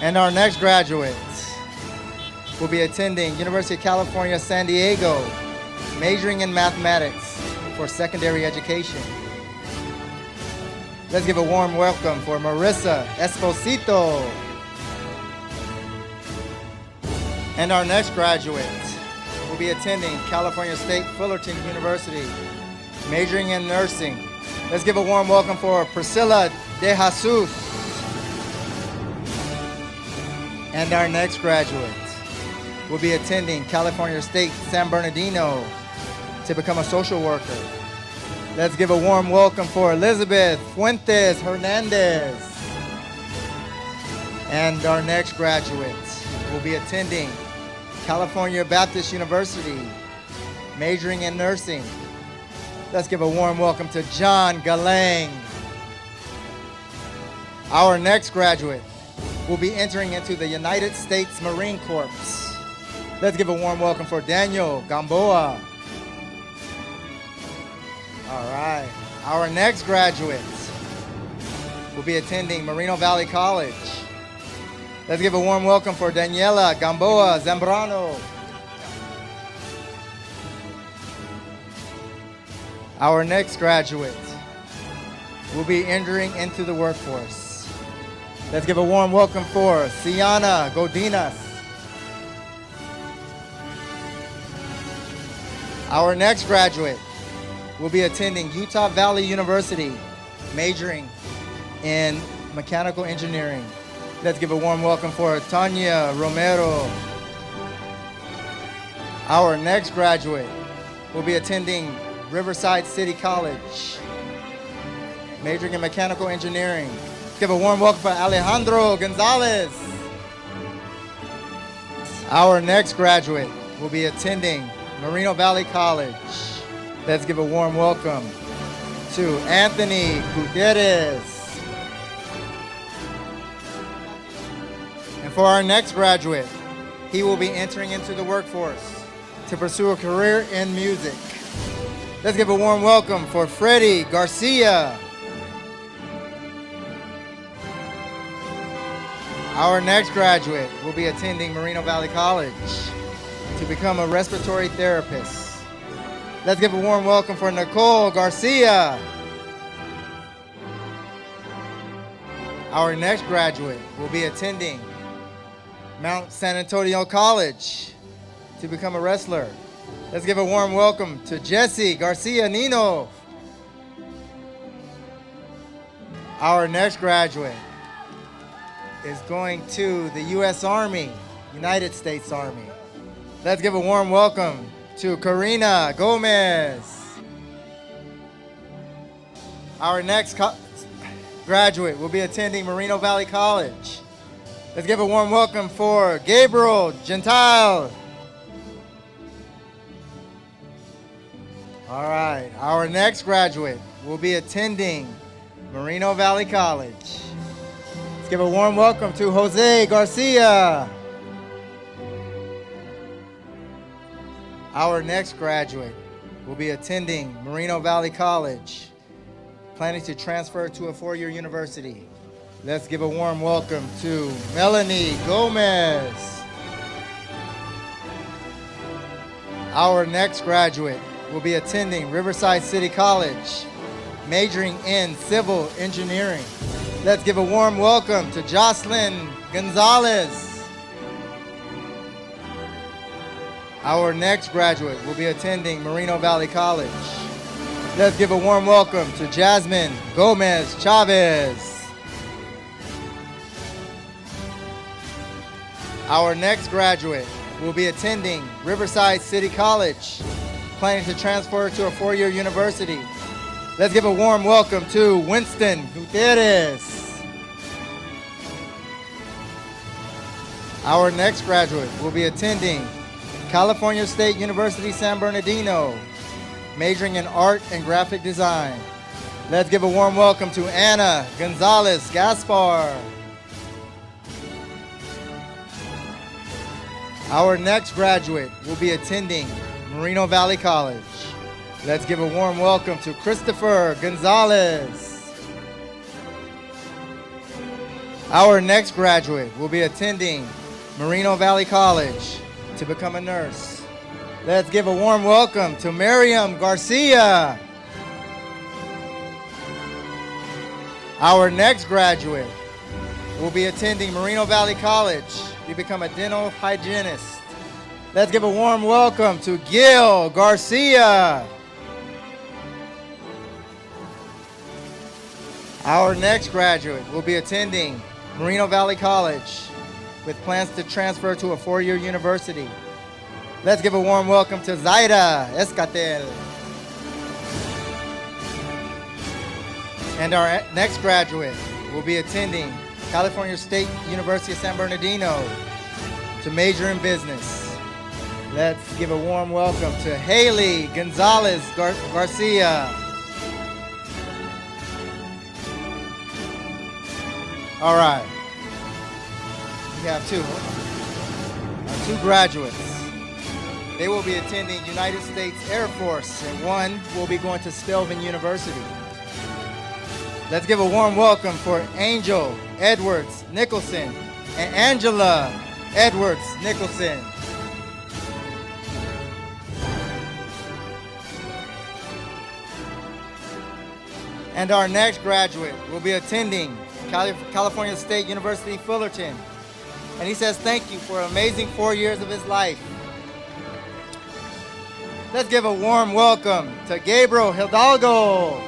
H: And our next graduate will be attending University of California, San Diego, majoring in mathematics for secondary education. Let's give a warm welcome for Marissa Esposito. And our next graduate will be attending California State Fullerton University, majoring in nursing. Let's give a warm welcome for Priscilla De Jesus. And our next graduate will be attending California State San Bernardino to become a social worker. Let's give a warm welcome for Elizabeth Fuentes Hernandez. And our next graduate will be attending California Baptist University, majoring in nursing. Let's give a warm welcome to John Galang. Our next graduate will be entering into the United States Marine Corps. Let's give a warm welcome for Daniel Gamboa. All right. Our next graduate will be attending Moreno Valley College. Let's give a warm welcome for Daniela Gamboa Zambrano. Our next graduate will be entering into the workforce. Let's give a warm welcome for Siana Godinas. Our next graduate will be attending Utah Valley University, majoring in mechanical engineering. Let's give a warm welcome for Tanya Romero. Our next graduate will be attending Riverside City College, majoring in mechanical engineering. Let's give a warm welcome for Alejandro Gonzalez. Our next graduate will be attending Moreno Valley College. Let's give a warm welcome to Anthony Gutierrez. And for our next graduate, he will be entering into the workforce to pursue a career in music. Let's give a warm welcome for Freddie Garcia. Our next graduate will be attending Moreno Valley College to become a respiratory therapist. Let's give a warm welcome for Nicole Garcia. Our next graduate will be attending Mount San Antonio College to become a wrestler. Let's give a warm welcome to Jesse Garcia Nino. Our next graduate is going to the U.S. Army, United States Army. Let's give a warm welcome to Karina Gomez. Our next graduate will be attending Moreno Valley College. Let's give a warm welcome for Gabriel Gentile. All right, our next graduate will be attending Moreno Valley College. Let's give a warm welcome to Jose Garcia. Our next graduate will be attending Moreno Valley College, planning to transfer to a four-year university. Let's give a warm welcome to Melanie Gomez. Our next graduate will be attending Riverside City College, majoring in civil engineering. Let's give a warm welcome to Jocelyn Gonzalez. Our next graduate will be attending Moreno Valley College. Let's give a warm welcome to Jasmine Gomez Chavez. Our next graduate will be attending Riverside City College, planning to transfer to a four-year university. Let's give a warm welcome to Winston Gutierrez. Our next graduate will be attending California State University San Bernardino, majoring in art and graphic design. Let's give a warm welcome to Anna Gonzalez Gaspar. Our next graduate will be attending Moreno Valley College. Let's give a warm welcome to Christopher Gonzalez. Our next graduate will be attending Moreno Valley College to become a nurse. Let's give a warm welcome to Miriam Garcia. Our next graduate will be attending Moreno Valley College to become a dental hygienist. Let's give a warm welcome to Gil Garcia. Our next graduate will be attending Moreno Valley College with plans to transfer to a four-year university. Let's give a warm welcome to Zaida Escatel. And our next graduate will be attending California State University of San Bernardino to major in business. Let's give a warm welcome to Haley Gonzalez Garcia. All right. We have two graduates. They will be attending United States Air Force, and one will be going to Spelman University. Let's give a warm welcome for Angel Edwards Nicholson and Angela Edwards Nicholson. And our next graduate will be attending California State University Fullerton. And he says thank you for an amazing 4 years of his life. Let's give a warm welcome to Gabriel Hidalgo.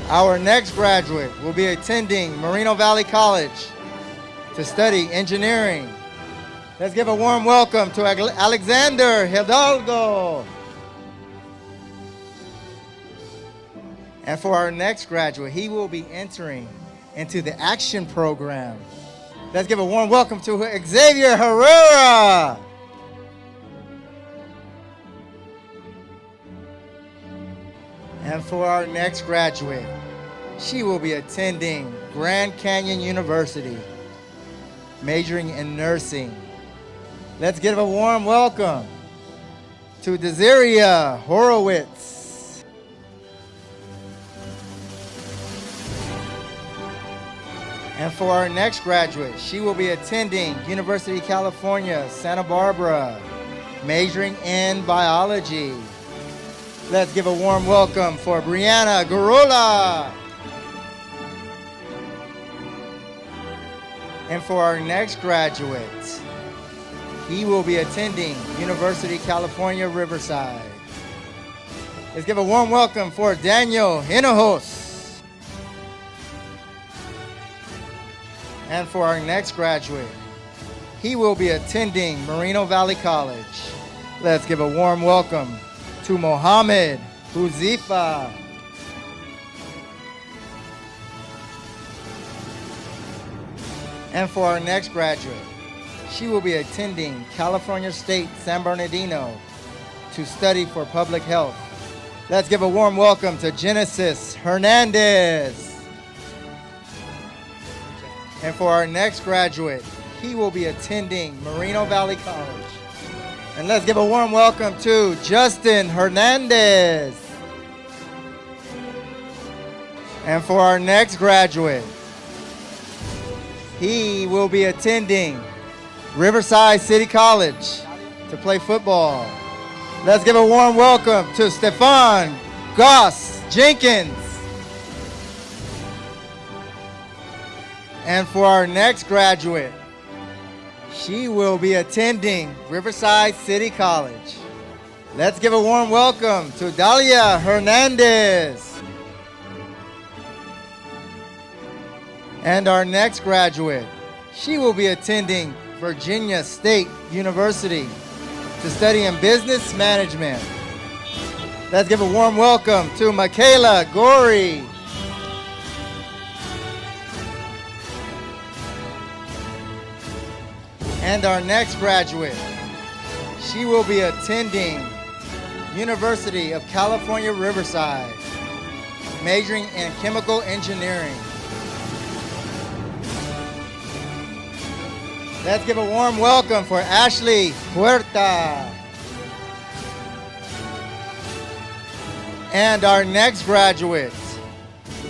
H: Our next graduate will be attending Moreno Valley College to study engineering. Let's give a warm welcome to Alexander Hidalgo. And for our next graduate, he will be entering into the action program. Let's give a warm welcome to Xavier Herrera. And for our next graduate, she will be attending Grand Canyon University, majoring in nursing. Let's give a warm welcome to Desiria Horowitz. And for our next graduate, she will be attending University of California, Santa Barbara, majoring in biology. Let's give a warm welcome for Brianna Garola. And for our next graduate, he will be attending University of California, Riverside. Let's give a warm welcome for Daniel Hinojos. And for our next graduate, he will be attending Moreno Valley College. Let's give a warm welcome to Mohammed Huzifa. And for our next graduate, she will be attending California State San Bernardino to study for public health. Let's give a warm welcome to Genesis Hernandez. And for our next graduate, he will be attending Moreno Valley College. And let's give a warm welcome to Justin Hernandez. And for our next graduate, he will be attending Riverside City College to play football. Let's give a warm welcome to Stefan Goss Jenkins. And for our next graduate, she will be attending Riverside City College. Let's give a warm welcome to Dalia Hernandez. And our next graduate, she will be attending Virginia State University to study in business management. Let's give a warm welcome to Michaela Gorey. And our next graduate, she will be attending University of California, Riverside, majoring in chemical engineering. Let's give a warm welcome for Ashley Huerta. And our next graduate,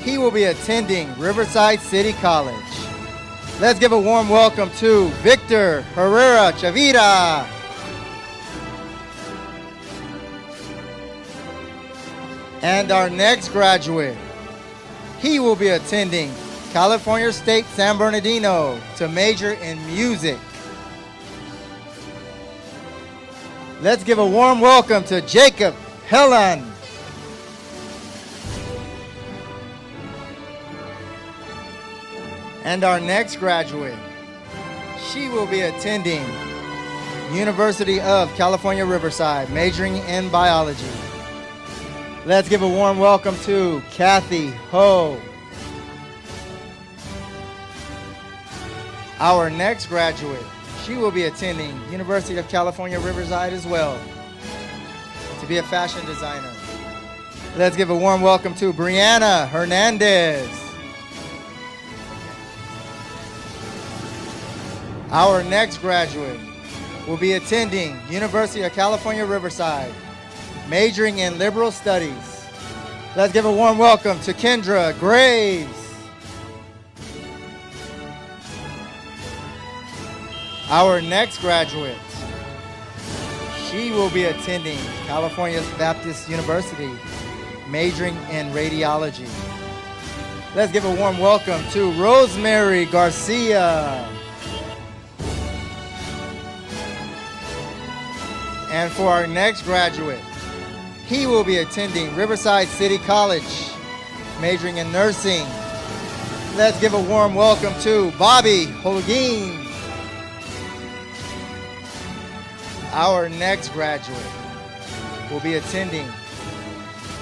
H: he will be attending Riverside City College. Let's give a warm welcome to Victor Herrera Chavira. And our next graduate, he will be attending California State San Bernardino to major in music. Let's give a warm welcome to Jacob Helen. And our next graduate, she will be attending University of California, Riverside, majoring in biology. Let's give a warm welcome to Kathy Ho. Our next graduate, she will be attending University of California, Riverside as well to be a fashion designer. Let's give a warm welcome to Brianna Hernandez. Our next graduate will be attending University of California, Riverside, majoring in liberal studies. Let's give a warm welcome to Kendra Graves. Our next graduate, she will be attending California Baptist University, majoring in radiology. Let's give a warm welcome to Rosemary Garcia. And for our next graduate, he will be attending Riverside City College, majoring in nursing. Let's give a warm welcome to Bobby Holguin. Our next graduate will be attending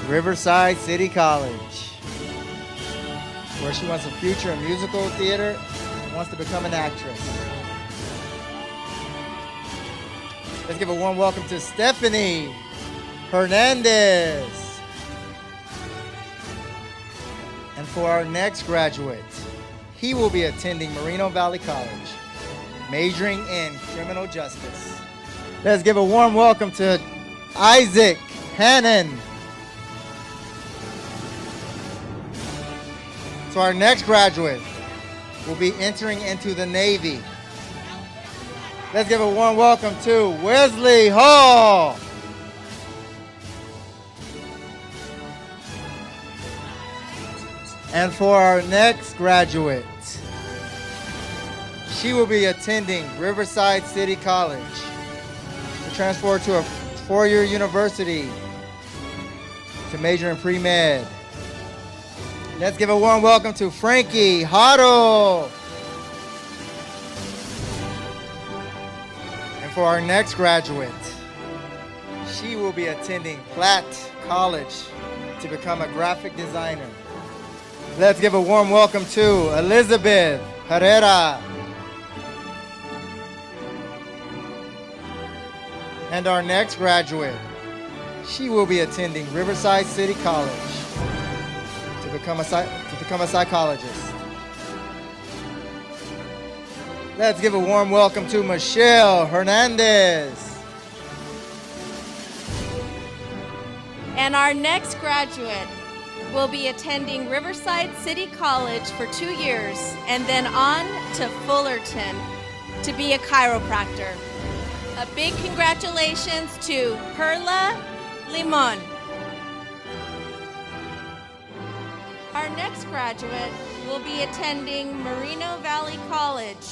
H: Riverside City College, where she wants a future in musical theater and wants to become an actress. Let's give a warm welcome to Stephanie Hernandez. And for our next graduate, he will be attending Moreno Valley College, majoring in criminal justice. Let's give a warm welcome to Isaac Hannon. So our next graduate will be entering into the Navy. Let's give a warm welcome to Wesley Hall. And for our next graduate, she will be attending Riverside City College to transfer to a four-year university to major in pre-med. Let's give a warm welcome to Frankie Hotto. And for our next graduate, she will be attending Platt College to become a graphic designer. Let's give a warm welcome to Elizabeth Herrera. And our next graduate, she will be attending Riverside City College to become a psychologist. Let's give a warm welcome to Michelle Hernandez.
I: And our next graduate will be attending Riverside City College for 2 years and then on to Fullerton to be a chiropractor. A big congratulations to Perla Limon. Our next graduate will be attending Moreno Valley College.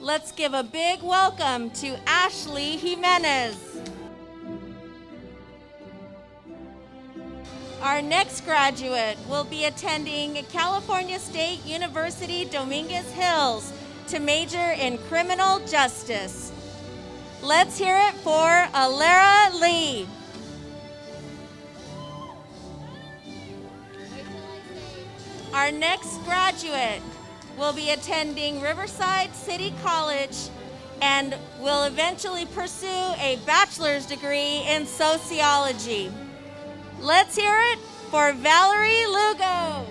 I: Let's give a big welcome to Ashley Jimenez. Our next graduate will be attending California State University Dominguez Hills to major in criminal justice. Let's hear it for Alara Lee. Our next graduate will be attending Riverside City College and will eventually pursue a bachelor's degree in sociology. Let's hear it for Valerie Lugo.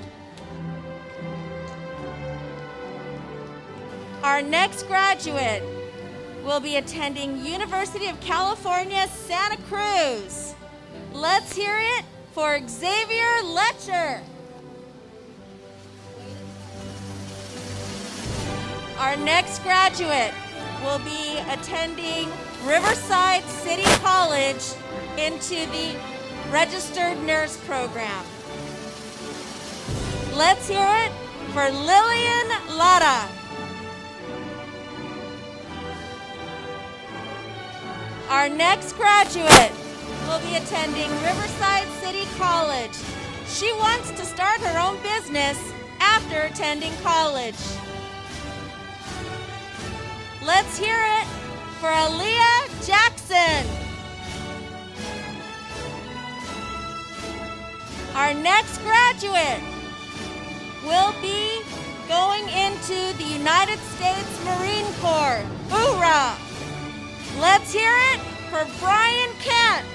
I: Our next graduate will be attending University of California, Santa Cruz. Let's hear it for Xavier Letcher. Our next graduate will be attending Riverside City College into the Registered Nurse Program. Let's hear it for Lillian Lara. Our next graduate will be attending Riverside City College. She wants to start her own business after attending college. Let's hear it for Aaliyah Jackson. Our next graduate will be going into the United States Marine Corps. Hoorah! Let's hear it for Brian Kent.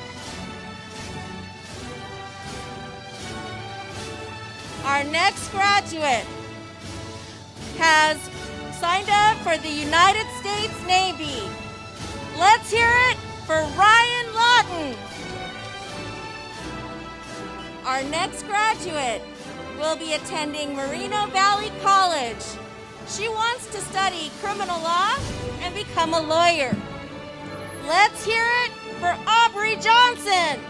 I: Our next graduate has signed up for the United States Navy. Let's hear it for Ryan Lawton. Our next graduate will be attending Moreno Valley College. She wants to study criminal law and become a lawyer. Let's hear it for Aubrey Johnson.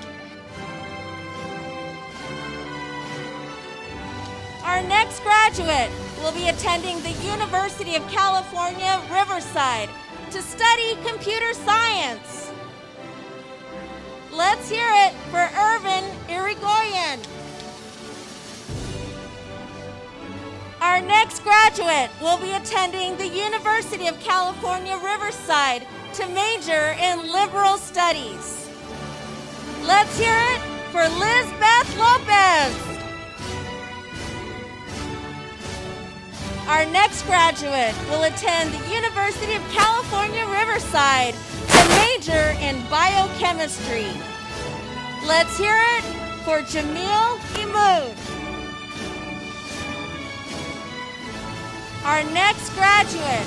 I: Our next graduate will be attending the University of California, Riverside to study computer science. Let's hear it for Irvin Irigoyen. Our next graduate will be attending the University of California, Riverside to major in liberal studies. Let's hear it for Lizbeth Lopez. Our next graduate will attend the University of California, Riverside to major in biochemistry. Let's hear it for Jamil Imoud. Our next graduate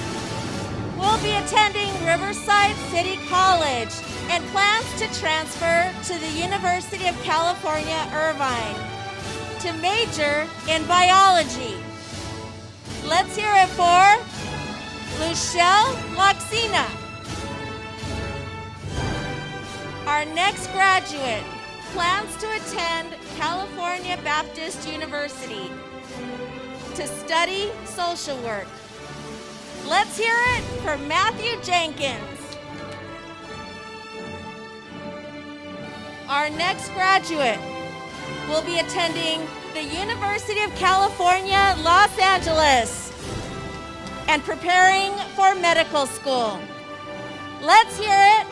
I: will be attending Riverside City College and plans to transfer to the University of California, Irvine to major in biology. Let's hear it for Luchelle Loxina. Our next graduate plans to attend California Baptist University to study social work. Let's hear it for Matthew Jenkins. Our next graduate will be attending the University of California, Los Angeles and preparing for medical school. Let's hear it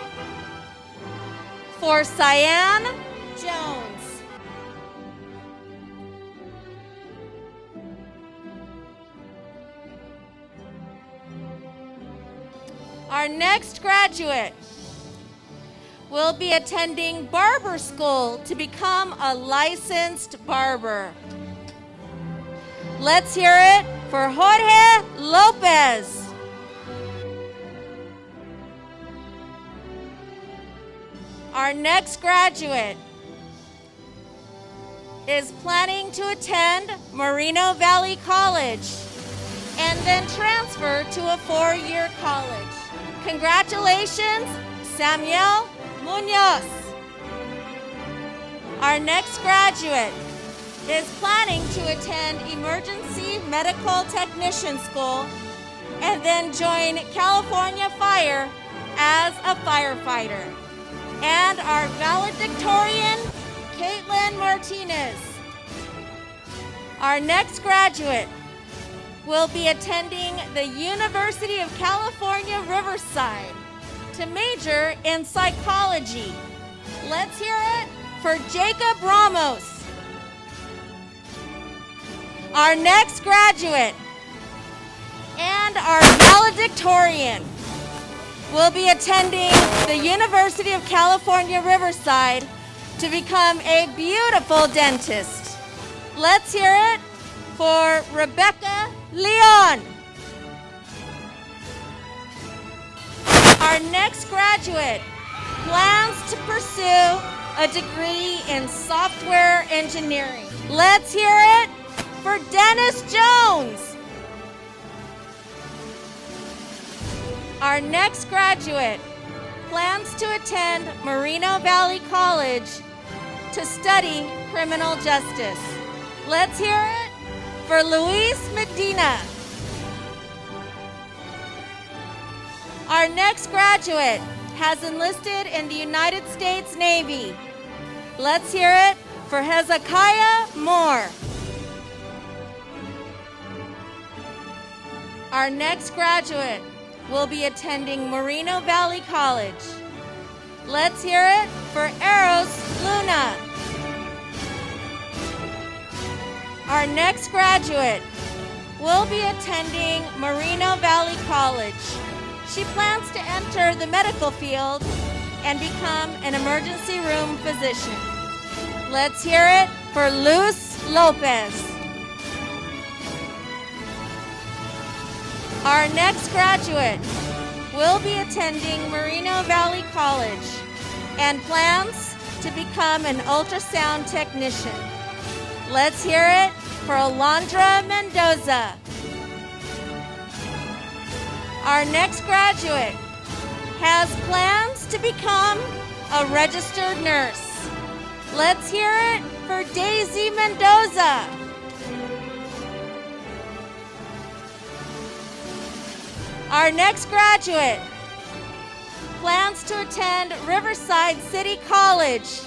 I: for Cyan Jones. Our next graduate will be attending barber school to become a licensed barber. Let's hear it for Jorge Lopez. Our next graduate is planning to attend Moreno Valley College and then transfer to a 4-year college. Congratulations, Samuel Munoz. Our next graduate is planning to attend Emergency Medical Technician School and then join California Fire as a firefighter. And our valedictorian, Katlyn Martinez. Our next graduate will be attending the University of California, Riverside to major in psychology. Let's hear it for Jacob Ramos. Our next graduate and our valedictorian will be attending the University of California, Riverside to become a beautiful dentist. Let's hear it for Rebecca Lyon. Our next graduate plans to pursue a degree in software engineering. Let's hear it for Dennis Jones. Our next graduate plans to attend Moreno Valley College to study criminal justice. Let's hear it for Luis Medina. Our next graduate has enlisted in the United States Navy. Let's hear it for Hezekiah Moore. Our next graduate will be attending Moreno Valley College. Let's hear it for Eros Luna. Our next graduate will be attending Moreno Valley College. She plans to enter the medical field and become an emergency room physician. Let's hear it for Luz Lopez. Our next graduate will be attending Moreno Valley College and plans to become an ultrasound technician. Let's hear it for Alondra Mendoza. Our next graduate has plans to become a registered nurse. Let's hear it for Daisy Mendoza. Our next graduate plans to attend Riverside City College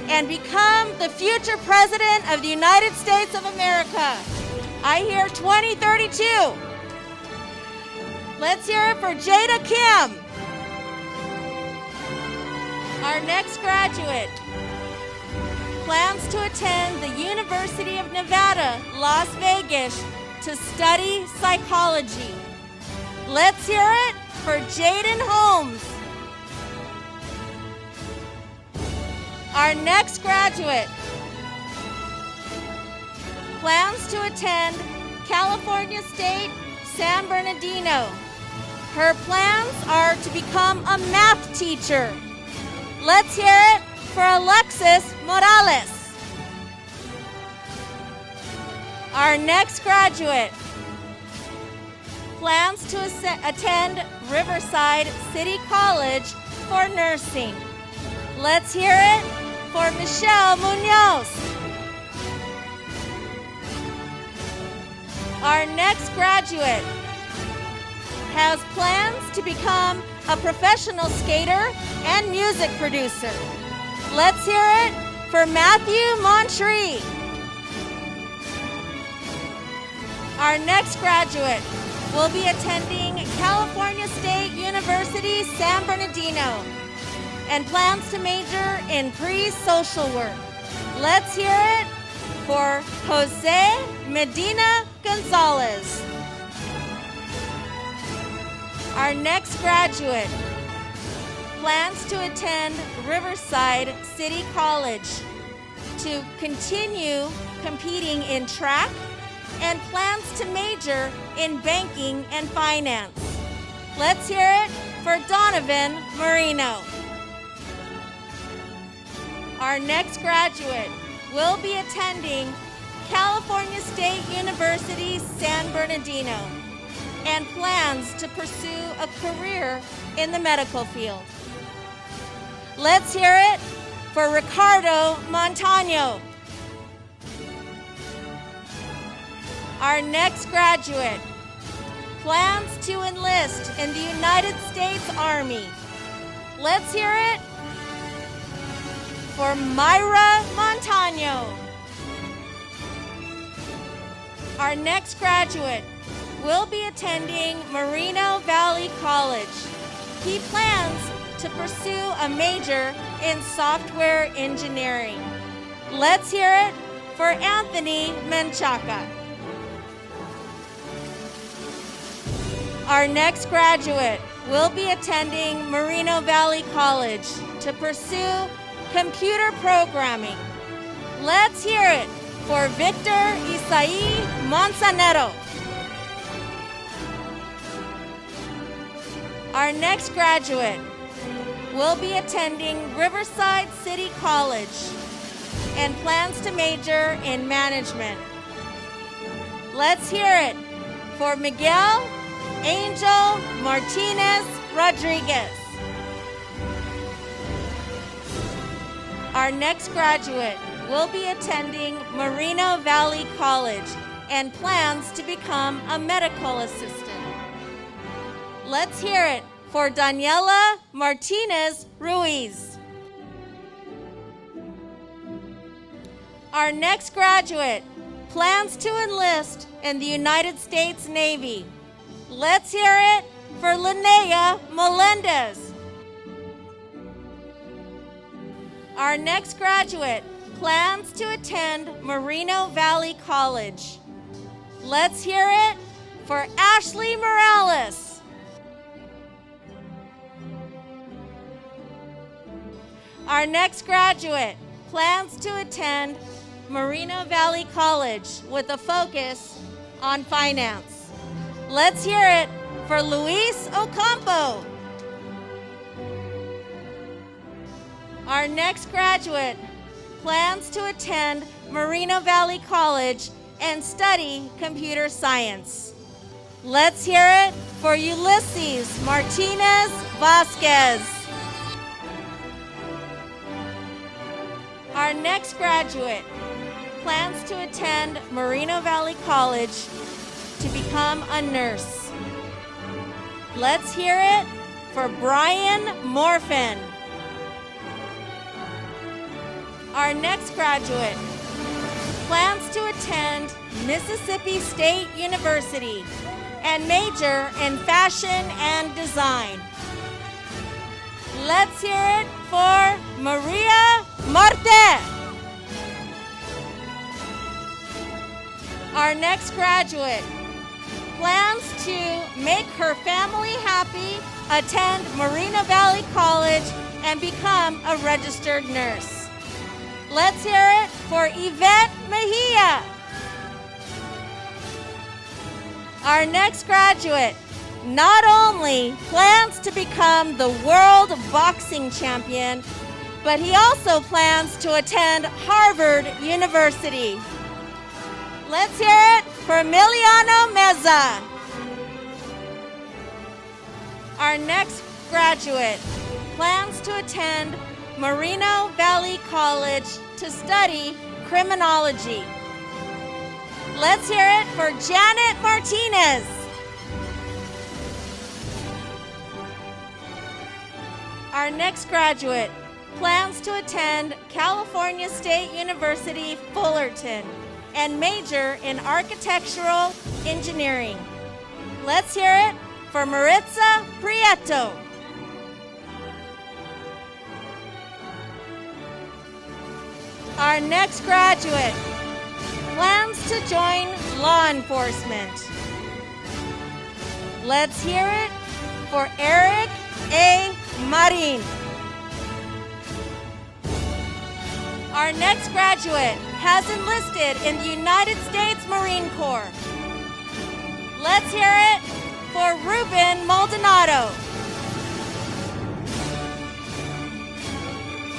I: and become the future President of the United States of America. I hear 2032. Let's hear it for Jada Kim. Our next graduate plans to attend the University of Nevada, Las Vegas to study psychology. Let's hear it for Jaden Holmes. Our next graduate plans to attend California State San Bernardino. Her plans are to become a math teacher. Let's hear it for Alexis Morales. Our next graduate plans to attend Riverside City College for nursing. Let's hear it for Michelle Munoz. Our next graduate has plans to become a professional skater and music producer. Let's hear it for Matthew Montree. Our next graduate will be attending California State University San Bernardino and plans to major in pre-social work. Let's hear it for Jose Medina Gonzalez. Our next graduate plans to attend Riverside City College to continue competing in track and plans to major in banking and finance. Let's hear it for Donovan Marino. Our next graduate will be attending California State University, San Bernardino, and plans to pursue a career in the medical field. Let's hear it for Ricardo Montano. Our next graduate plans to enlist in the United States Army. Let's hear it for Myra Montano. Our next graduate will be attending Moreno Valley College. He plans to pursue a major in software engineering. Let's hear it for Anthony Menchaca. Our next graduate will be attending Moreno Valley College to pursue computer programming. Let's hear it for Victor Isai Monsanero. Our next graduate will be attending Riverside City College and plans to major in management. Let's hear it for Miguel Angel Martinez Rodriguez. Our next graduate will be attending Moreno Valley College and plans to become a medical assistant. Let's hear it for Daniela Martinez Ruiz. Our next graduate plans to enlist in the United States Navy. Let's hear it for Linnea Melendez. Our next graduate plans to attend Moreno Valley College. Let's hear it for Ashley Morales. Our next graduate plans to attend Moreno Valley College with a focus on finance. Let's hear it for Luis Ocampo. Our next graduate plans to attend Moreno Valley College and study computer science. Let's hear it for Ulysses Martinez Vasquez. Our next graduate plans to attend Moreno Valley College to become a nurse. Let's hear it for Brian Morfin. Our next graduate plans to attend Mississippi State University and major in fashion and design. Let's hear it for Maria Marte. Our next graduate plans to make her family happy, attend Moreno Valley College, and become a registered nurse. Let's hear it for Yvette Mejia. Our next graduate not only plans to become the world boxing champion, but he also plans to attend Harvard University. Let's hear it for Emiliano Meza. Our next graduate plans to attend Moreno Valley College to study criminology. Let's hear it for Janet Martinez. Our next graduate plans to attend California State University, Fullerton, and major in architectural engineering. Let's hear it for Maritza Prieto. Our next graduate plans to join law enforcement. Let's hear it for Eric A. Marin. Our next graduate has enlisted in the United States Marine Corps. Let's hear it for Reuben Maldonado.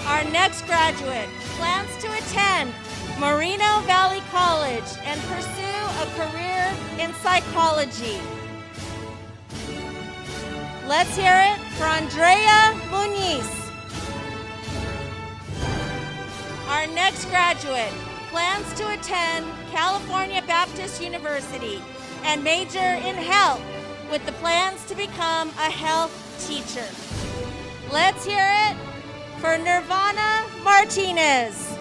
I: Our next graduate plans to attend Moreno Valley College and pursue a career in psychology. Let's hear it for Andrea Muniz. Our next graduate plans to attend California Baptist University and major in health with the plans to become a health teacher. Let's hear it for Nirvana Martinez.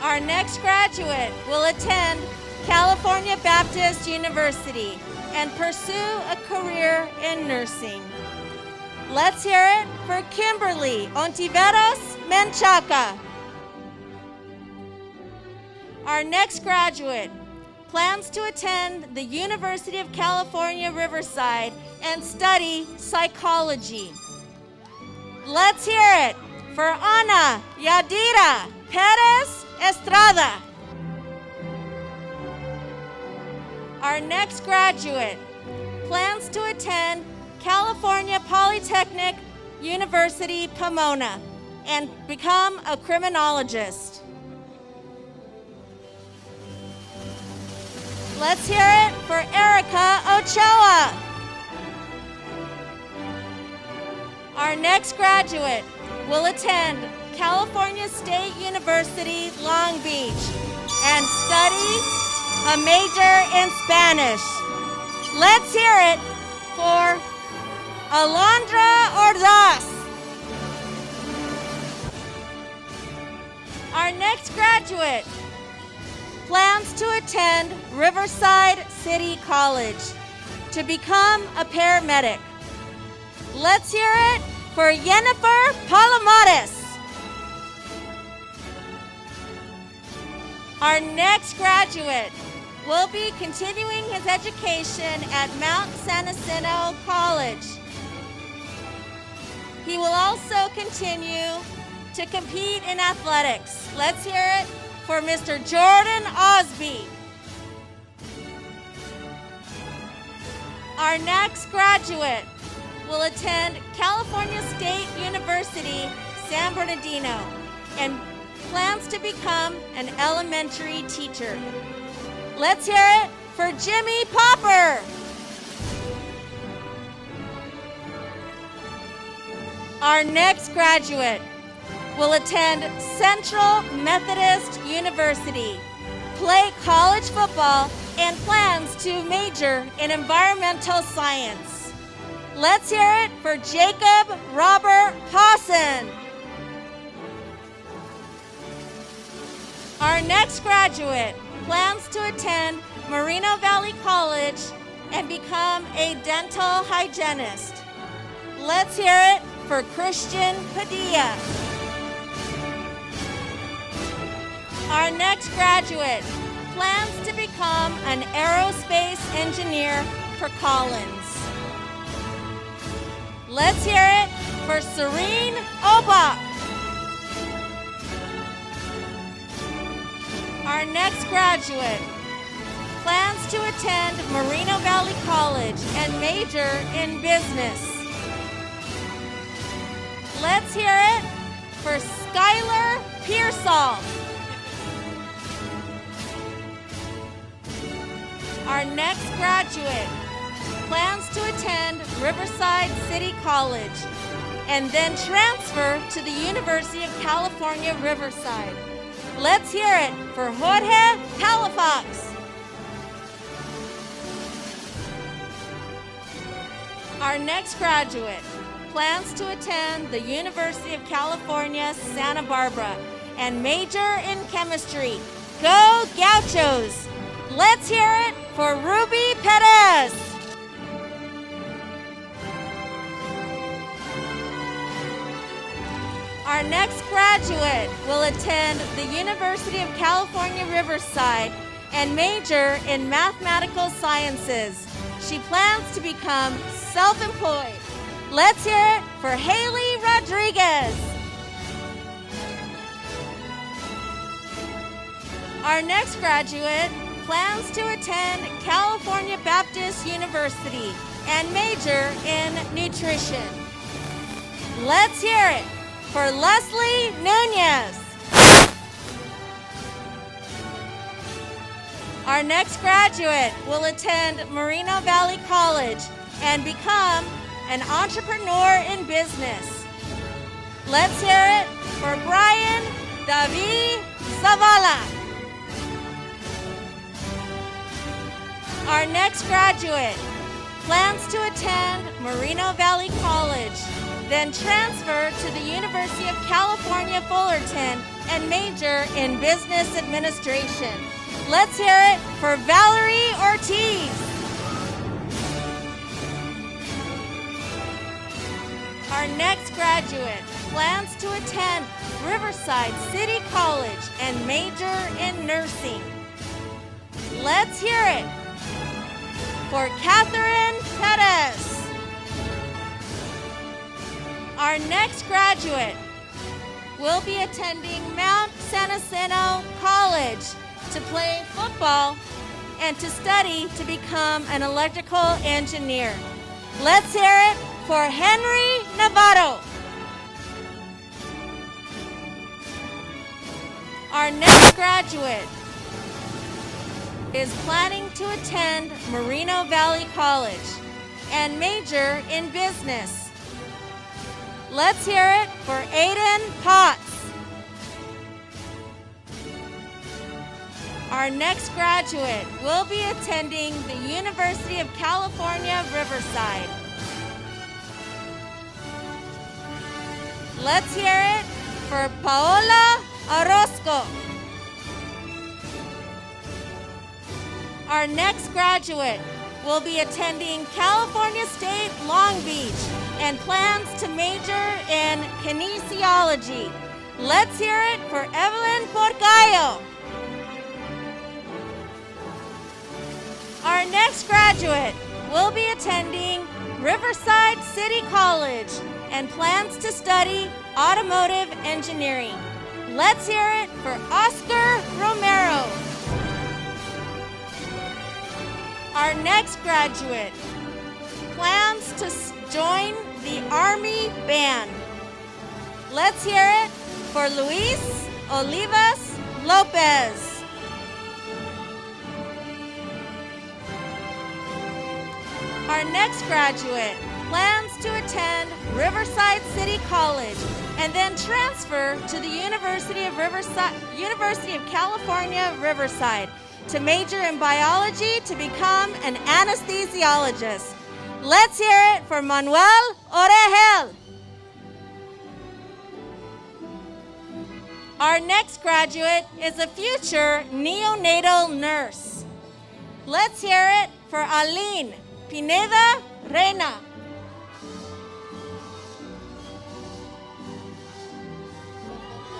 I: Our next graduate will attend California Baptist University and pursue a career in nursing. Let's hear it for Kimberly Ontiveros Menchaca. Our next graduate plans to attend the University of California, Riverside and study psychology. Let's hear it for Ana Yadira Perez Estrada. Our next graduate plans to attend California Polytechnic University, Pomona, and become a criminologist. Let's hear it for Erica Ochoa. Our next graduate will attend California State University, Long Beach, and study a major in Spanish. Let's hear it for Alondra Ordaz. Our next graduate plans to attend Riverside City College to become a paramedic. Let's hear it for Jennifer Palomares. Our next graduate will be continuing his education at Mount San Jacinto College. He will also continue to compete in athletics. Let's hear it for Mr. Jordan Osby. Our next graduate will attend California State University, San Bernardino, and plans to become an elementary teacher. Let's hear it for Jimmy Popper. Our next graduate will attend Central Methodist University, play college football, and plans to major in environmental science. Let's hear it for Jacob Robert Pawson. Our next graduate plans to attend Moreno Valley College and become a dental hygienist. Let's hear it for Christian Padilla. Our next graduate plans to become an aerospace engineer for Collins. Let's hear it for Serene Obach. Our next graduate plans to attend Moreno Valley College and major in business. Let's hear it for Skylar Pearsall. Our next graduate plans to attend Riverside City College and then transfer to the University of California, Riverside. Let's hear it for Jorge Palafox. Our next graduate plans to attend the University of California, Santa Barbara and major in chemistry. Go Gauchos! Let's hear it for Ruby Perez. Our next graduate will attend the University of California, Riverside and major in mathematical sciences. She plans to become self-employed. Let's hear it for Haley Rodriguez. Our next graduate plans to attend California Baptist University and major in nutrition. Let's hear it for Leslie Nunez. Our next graduate will attend Moreno Valley College and become an entrepreneur in business. Let's hear it for Brian David Zavala. Our next graduate plans to attend Moreno Valley College, then transfer to the University of California, Fullerton, and major in business administration. Let's hear it for Valerie Ortiz. Our next graduate plans to attend Riverside City College and major in nursing. Let's hear it for Katherine Pettis. Our next graduate will be attending Mount San Jacinto College to play football and to study to become an electrical engineer. Let's hear it for Henry Navarro. Our next graduate is planning to attend Moreno Valley College and major in business. Let's hear it for Aiden Potts. Our next graduate will be attending the University of California, Riverside. Let's hear it for Paola Orozco. Our next graduate will be attending California State Long Beach and plans to major in kinesiology. Let's hear it for Evelyn Porcayo. Our next graduate will be attending Riverside City College and plans to study automotive engineering. Let's hear it for Oscar Romero. Our next graduate plans to join the Army Band. Let's hear it for Luis Olivas Lopez. Our next graduate plans to attend Riverside City College and then transfer to the University of California, Riverside to major in biology to become an anesthesiologist. Let's hear it for Manuel Orejel. Our next graduate is a future neonatal nurse. Let's hear it for Aline Pineda Reina.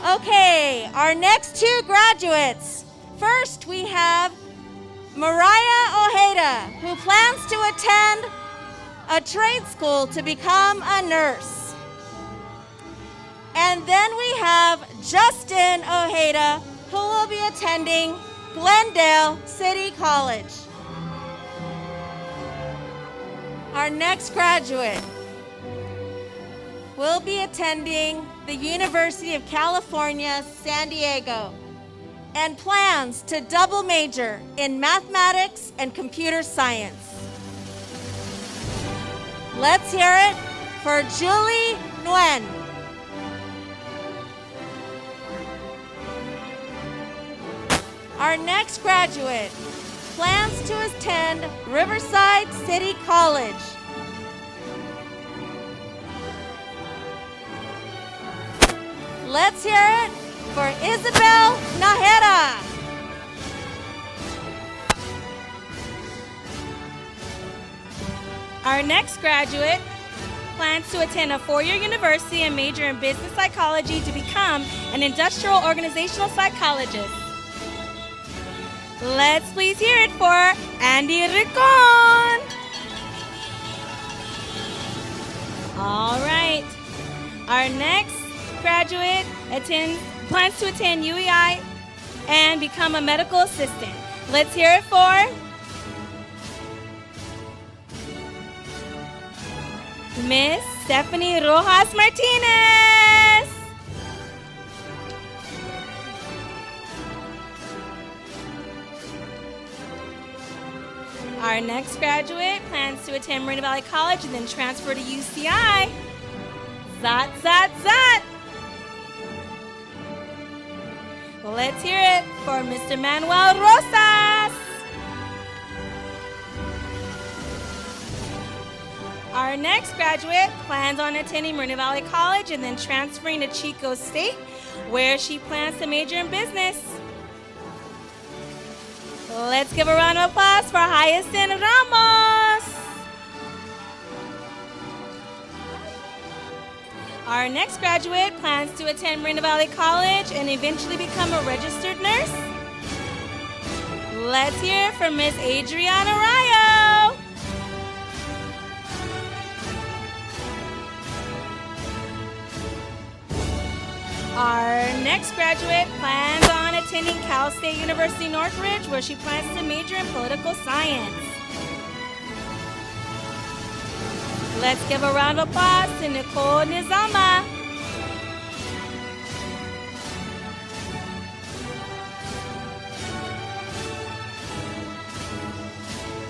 I: Okay, our next two graduates. First, we have Mariah Ojeda, who plans to attend a trade school to become a nurse. And then we have Justin Ojeda, who will be attending Glendale City College. Our next graduate will be attending the University of California, San Diego, and plans to double major in mathematics and computer science. Let's hear it for Julie Nguyen. Our next graduate plans to attend Riverside City College. Let's hear it for Isabel Nahera.
J: Our next graduate plans to attend a four-year university and major in business psychology to become an industrial organizational psychologist. Let's please hear it for Andy Ricon. All right. Our next graduate plans to attend UEI and become a medical assistant. Let's hear it for Miss Stephanie Rojas Martinez. Our next graduate plans to attend Moreno Valley College and then transfer to UCI. Zat, zat, zat. Let's hear it for Mr. Manuel Rosas. Our next graduate plans on attending Moreno Valley College and then transferring to Chico State, where she plans to major in business. Let's give a round of applause for Hyacinth Ramos. Our next graduate plans to attend Moreno Valley College and eventually become a registered nurse. Let's hear it from Miss Adriana Rayo. Our next graduate plans on attending Cal State University Northridge, where she plans to major in political science. Let's give a round of applause to Nicole Nizama.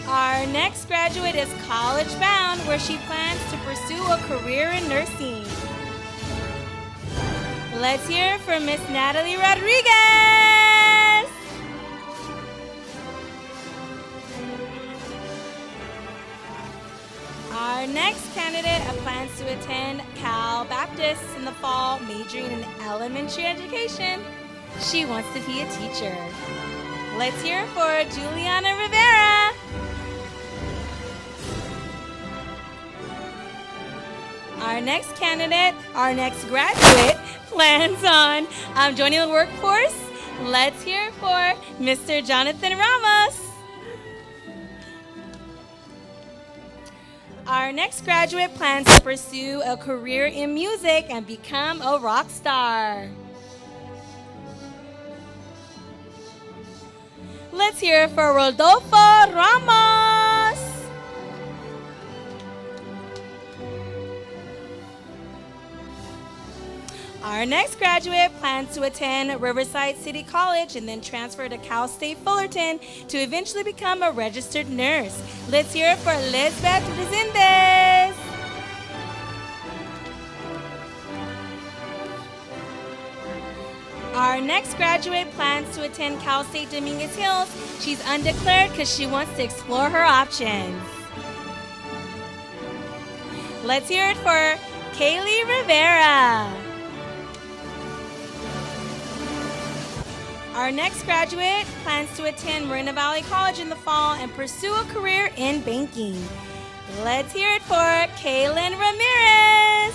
J: Our next graduate is college bound, where she plans to pursue a career in nursing. Let's hear from Miss Natalie Rodriguez. Our next candidate plans to attend Cal Baptist in the fall, majoring in elementary education. She wants to be a teacher. Let's hear it for Juliana Rivera. Our next candidate, our next graduate, plans on joining the workforce. Let's hear it for Mr. Jonathan Ramos. Our next graduate plans to pursue a career in music and become a rock star. Let's hear it for Rodolfo Ramos. Our next graduate plans to attend Riverside City College and then transfer to Cal State Fullerton to eventually become a registered nurse. Let's hear it for Lisbeth Resendez. Our next graduate plans to attend Cal State Dominguez Hills. She's undeclared because she wants to explore her options. Let's hear it for Kaley Rivera. Our next graduate plans to attend Moreno Valley College in the fall and pursue a career in banking. Let's hear it for Kaylin Ramirez.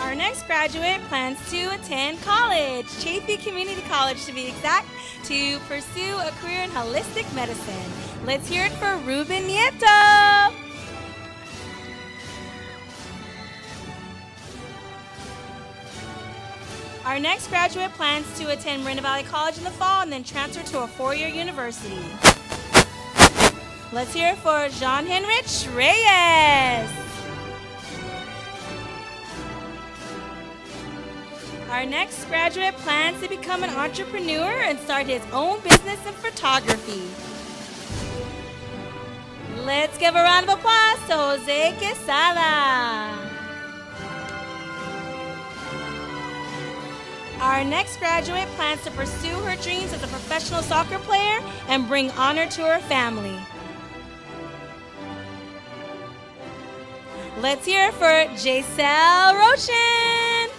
J: Our next graduate plans to attend college, Chaffee Community College to be exact, to pursue a career in holistic medicine. Let's hear it for Ruben Nieto. Our next graduate plans to attend Moreno Valley College in the fall and then transfer to a four-year university. Let's hear it for Jean Henrich Reyes. Our next graduate plans to become an entrepreneur and start his own business in photography. Let's give a round of applause to Jose Quesada. Our next graduate plans to pursue her dreams as a professional soccer player and bring honor to her family. Let's hear it for Jaisel Roshan.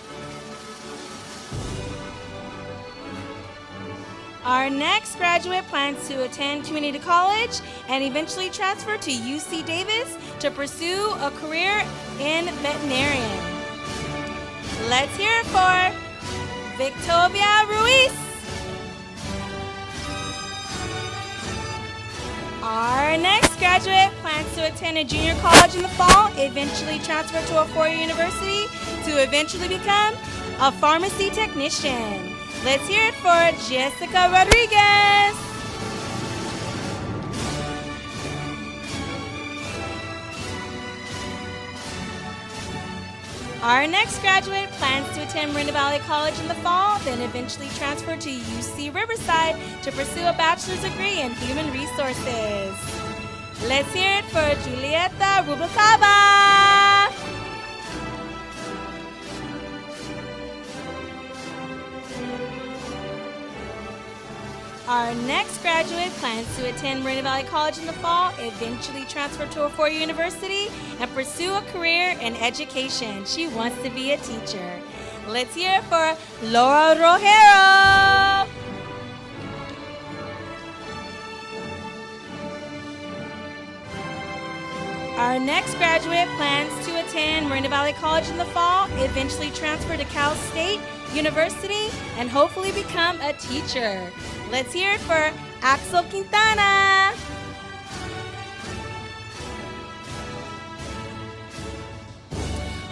J: Our next graduate plans to attend community college and eventually transfer to UC Davis to pursue a career in veterinarian. Let's hear it for Victoria Ruiz. Our next graduate plans to attend a junior college in the fall, eventually transfer to a four-year university to eventually become a pharmacy technician. Let's hear it for Jessica Rodriguez. Our next graduate plans to attend Moreno Valley College in the fall, then eventually transfer to UC Riverside to pursue a bachelor's degree in human resources. Let's hear it for Julieta Rubalcaba. Our next graduate plans to attend Moreno Valley College in the fall, eventually transfer to a four-year university, and pursue a career in education. She wants to be a teacher. Let's hear it for Laura Rojero. Our next graduate plans to attend Moreno Valley College in the fall, eventually transfer to Cal State University, and hopefully become a teacher. Let's hear it for Axel Quintana.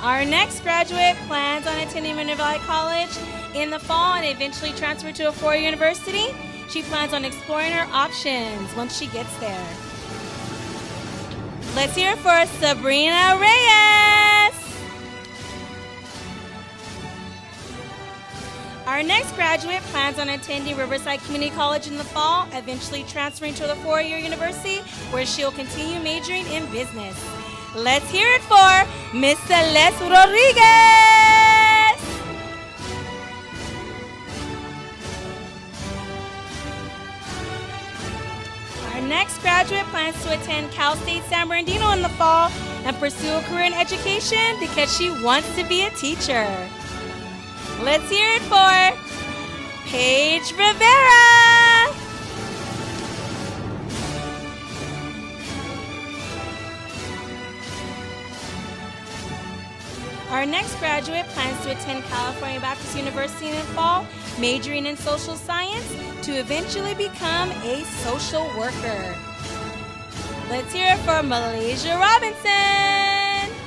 J: Our next graduate plans on attending Moreno Valley College in the fall and eventually transfer to a four-year university. She plans on exploring her options once she gets there. Let's hear it for Sabrina Reyes. Our next graduate plans on attending Riverside Community College in the fall, eventually transferring to the four-year university where she'll continue majoring in business. Let's hear it for Miss Celeste Rodriguez. Our next graduate plans to attend Cal State San Bernardino in the fall and pursue a career in education because she wants to be a teacher. Let's hear it for Paige Rivera. Our next graduate plans to attend California Baptist University in the fall, majoring in social science to eventually become a social worker. Let's hear it for Malaysia Robinson.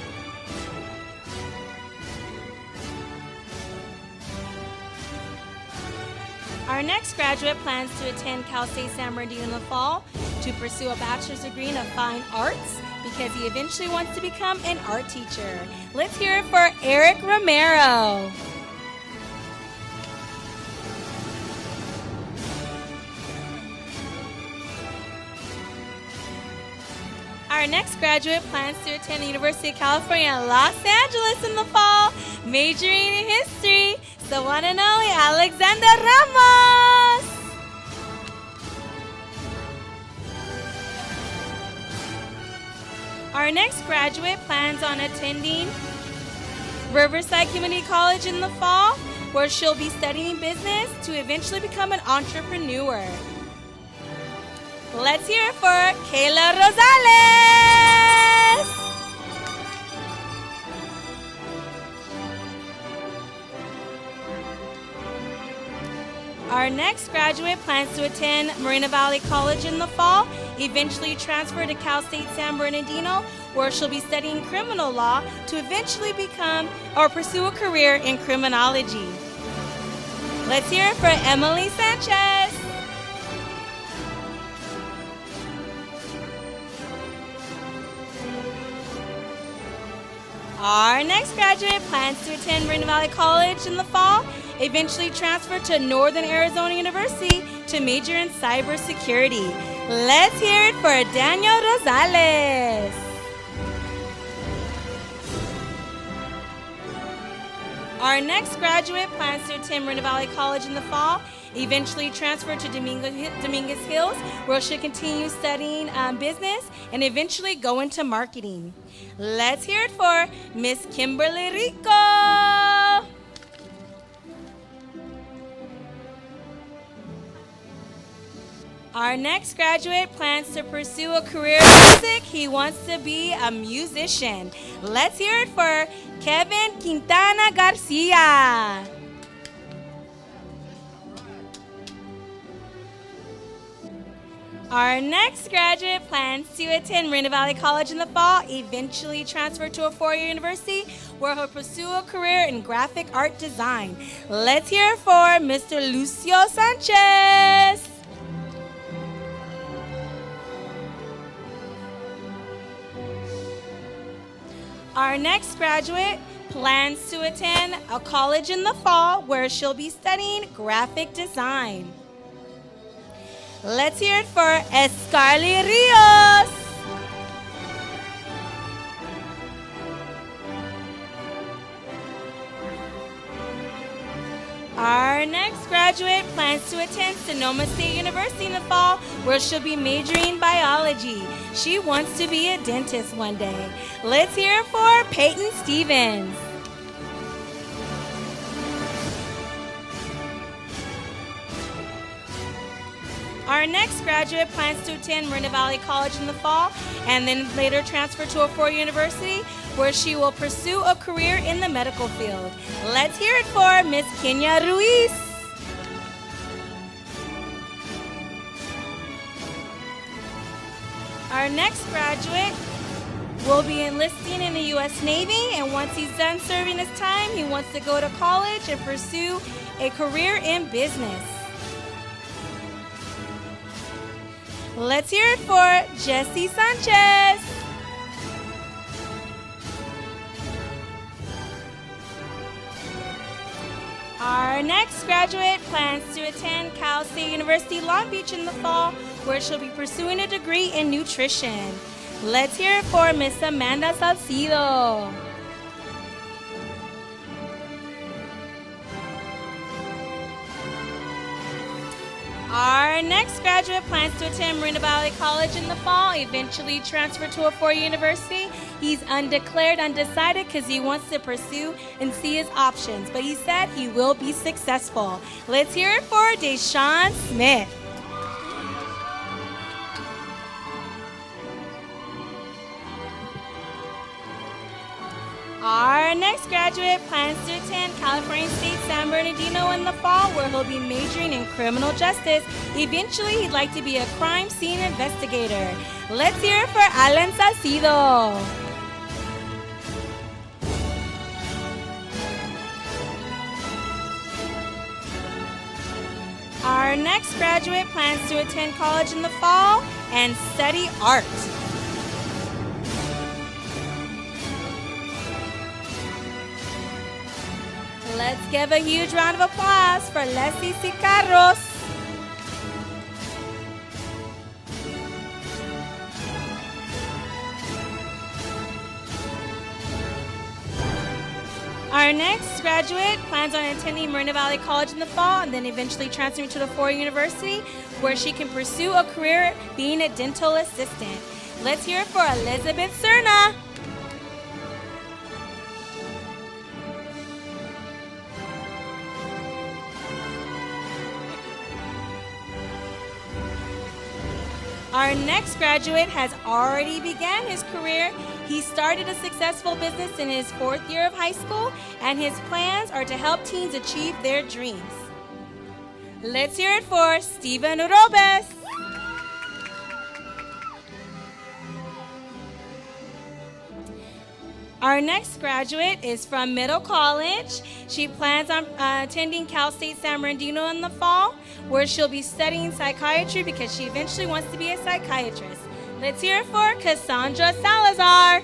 J: Our next graduate plans to attend Cal State San Bernardino in the fall to pursue a bachelor's degree in fine arts because he eventually wants to become an art teacher. Let's hear it for Eric Romero. Our next graduate plans to attend the University of California in Los Angeles in the fall, majoring in history. The one and only Alexandra Ramos. Our next graduate plans on attending Riverside Community College in the fall, where she'll be studying business to eventually become an entrepreneur. Let's hear it for Kayla Rosales. Our next graduate plans to attend Moreno Valley College in the fall, eventually transfer to Cal State San Bernardino, where she'll be studying criminal law to eventually become or pursue a career in criminology. Let's hear it for Emily Sanchez. Our next graduate plans to attend Moreno Valley College in the fall, eventually transfer to Northern Arizona University to major in cybersecurity. Let's hear it for Daniel Rosales. Our next graduate plans to attend Moreno Valley College in the fall, eventually transfer to Dominguez Hills, where she'll continue studying business and eventually go into marketing. Let's hear it for Miss Kimberly Rico. Our next graduate plans to pursue a career in music. He wants to be a musician. Let's hear it for Kevin Quintana Garcia. Our next graduate plans to attend Moreno Valley College in the fall, eventually transfer to a four-year university where he'll pursue a career in graphic art design. Let's hear it for Mr. Lucio Sanchez. Our next graduate plans to attend a college in the fall where she'll be studying graphic design. Let's hear it for Escarly Rios. Our next graduate plans to attend Sonoma State University in the fall where she'll be majoring in biology. She wants to be a dentist one day. Let's hear it for Payton Stephens. Our next graduate plans to attend Moreno Valley College in the fall and then later transfer to a four-year university where she will pursue a career in the medical field. Let's hear it for Miss Kenya Ruiz. Our next graduate will be enlisting in the U.S. Navy, and once he's done serving his time, he wants to go to college and pursue a career in business. Let's hear it for Jesse Sanchez. Our next graduate plans to attend Cal State University Long Beach in the fall, where she'll be pursuing a degree in nutrition. Let's hear it for Miss Amanda Salcido. Our next graduate plans to attend Moreno Valley College in the fall, eventually transfer to a four-year university. He's undeclared, undecided, because he wants to pursue and see his options, but he said he will be successful. Let's hear it for Deshaun Smith. Our next graduate plans to attend California State San Bernardino in the fall, where he'll be majoring in criminal justice. Eventually, he'd like to be a crime scene investigator. Let's hear it for Alan Salcido. Our next graduate plans to attend college in the fall and study art. Let's give a huge round of applause for Leslie Sicarros. Our next graduate plans on attending Moreno Valley College in the fall and then eventually transferring to the four-year university where she can pursue a career being a dental assistant. Let's hear it for Elizabeth Cerna. Our next graduate has already began his career. He started a successful business in his fourth year of high school, and his plans are to help teens achieve their dreams. Let's hear it for Steven Urobes. Our next graduate is from Middle College. She plans on attending Cal State San Bernardino in the fall, where she'll be studying psychiatry because she eventually wants to be a psychiatrist. Let's hear it for Cassandra Salazar.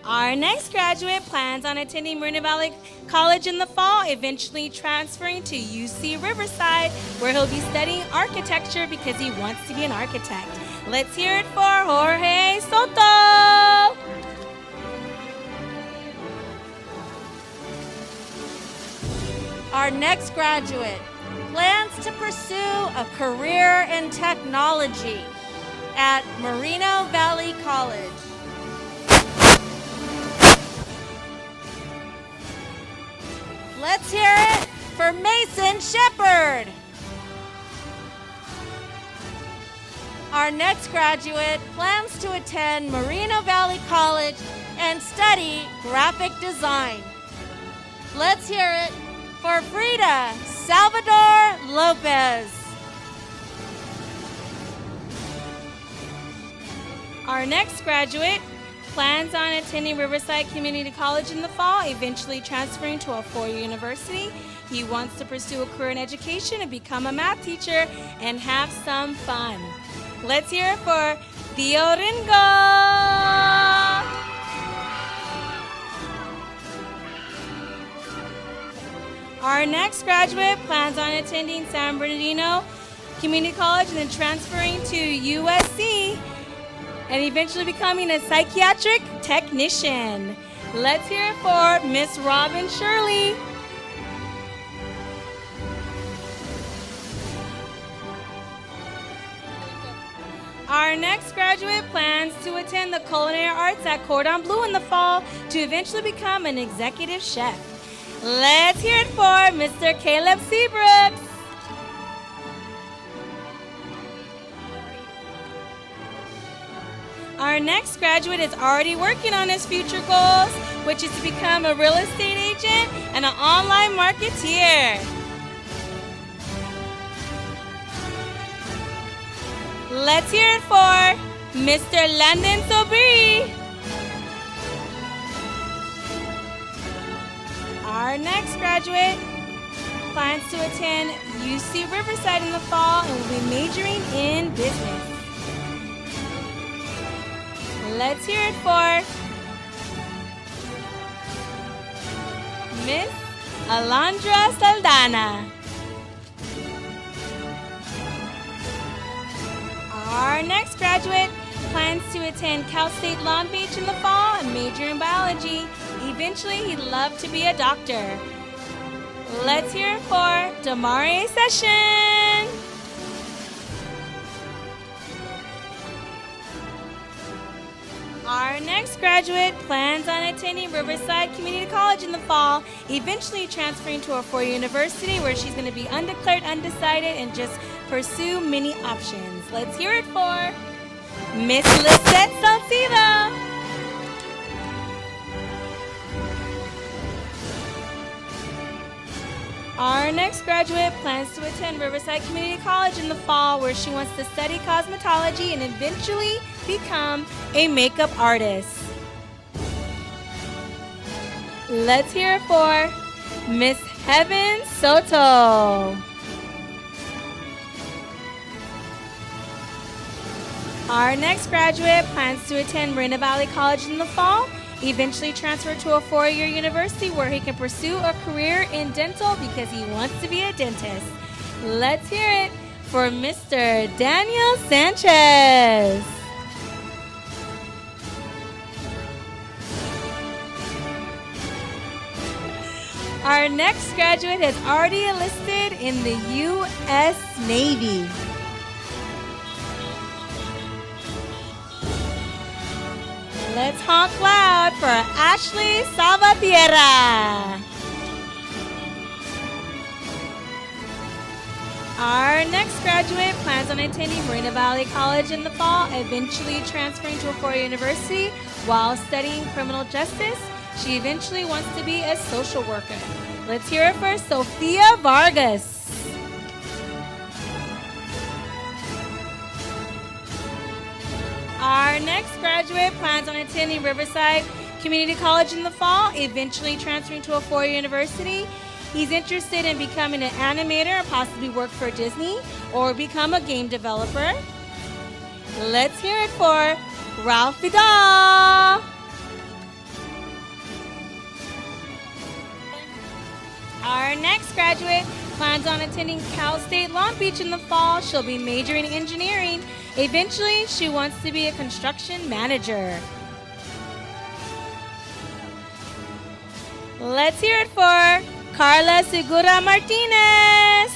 J: Our next graduate plans on attending Moreno Valley College in the fall, eventually transferring to UC Riverside, where he'll be studying architecture because he wants to be an architect. Let's hear it for Jorge Soto.
I: Our next graduate plans to pursue a career in technology at Moreno Valley College. Let's hear it for Mason Shepard. Our next graduate plans to attend Moreno Valley College and study graphic design. Let's hear it for Frida Salvador Lopez.
J: Our next graduate plans on attending Riverside Community College in the fall, eventually transferring to a four-year university. He wants to pursue a career in education and become a math teacher and have some fun. Let's hear it for Theo Ringo. Our next graduate plans on attending San Bernardino Community College and then transferring to USC and eventually becoming a psychiatric technician. Let's hear it for Miss Robin Shirley. Our next graduate plans to attend the culinary arts at Cordon Bleu in the fall to eventually become an executive chef. Let's hear it for Mr. Caleb Seabrooks. Our next graduate is already working on his future goals, which is to become a real estate agent and an online marketeer. Let's hear it for Mr. Landon Sobri. Our next graduate plans to attend UC Riverside in the fall and will be majoring in business. Let's hear it for Miss Alondra Saldana. Our next graduate plans to attend Cal State Long Beach in the fall and major in biology. Eventually, he'd love to be a doctor. Let's hear it for Damari Session. Our next graduate plans on attending Riverside Community College in the fall, eventually transferring to a four-year university where she's going to be undeclared, undecided, and just pursue many options. Let's hear it for Miss Lisette Salcido. Our next graduate plans to attend Riverside Community College in the fall where she wants to study cosmetology and eventually become a makeup artist. Let's hear it for Miss Heaven Soto. Our next graduate plans to attend Moreno Valley College in the fall, eventually transfer to a four-year university where he can pursue a career in dental because he wants to be a dentist. Let's hear it for Mr. Daniel Sanchez. Our next graduate has already enlisted in the U.S. Navy. Let's honk loud for Ashley Salvatierra. Our next graduate plans on attending Moreno Valley College in the fall, eventually transferring to a four-year university while studying criminal justice. She eventually wants to be a social worker. Let's hear it for Sofia Vargas. Our next graduate plans on attending Riverside Community College in the fall, eventually transferring to a four-year university. He's interested in becoming an animator or possibly work for Disney or become a game developer. Let's hear it for Ralph Vidal. Our next graduate plans on attending Cal State Long Beach in the fall. She'll be majoring in engineering. Eventually, she wants to be a construction manager. Let's hear it for Carla Segura Martinez.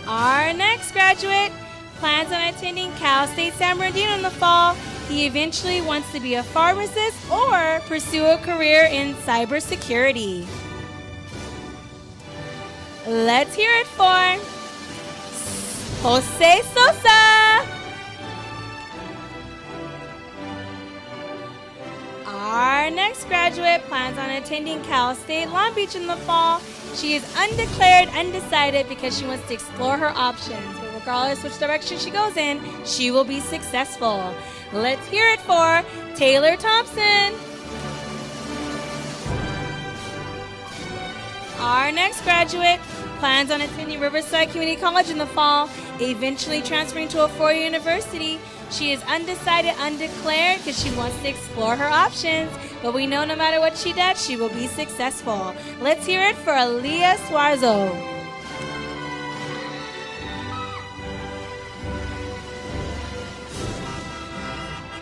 J: Our next graduate plans on attending Cal State San Bernardino in the fall. He eventually wants to be a pharmacist or pursue a career in cybersecurity. Let's hear it for Jose Sosa. Our next graduate plans on attending Cal State Long Beach in the fall. She is undeclared, undecided because she wants to explore her options. But regardless which direction she goes in, she will be successful. Let's hear it for Taylor Thompson. Our next graduate plans on attending Riverside Community College in the fall, eventually transferring to a four-year university. She is undecided, undeclared, because she wants to explore her options. But we know no matter what she does, she will be successful. Let's hear it for Aaliyah Suarzo.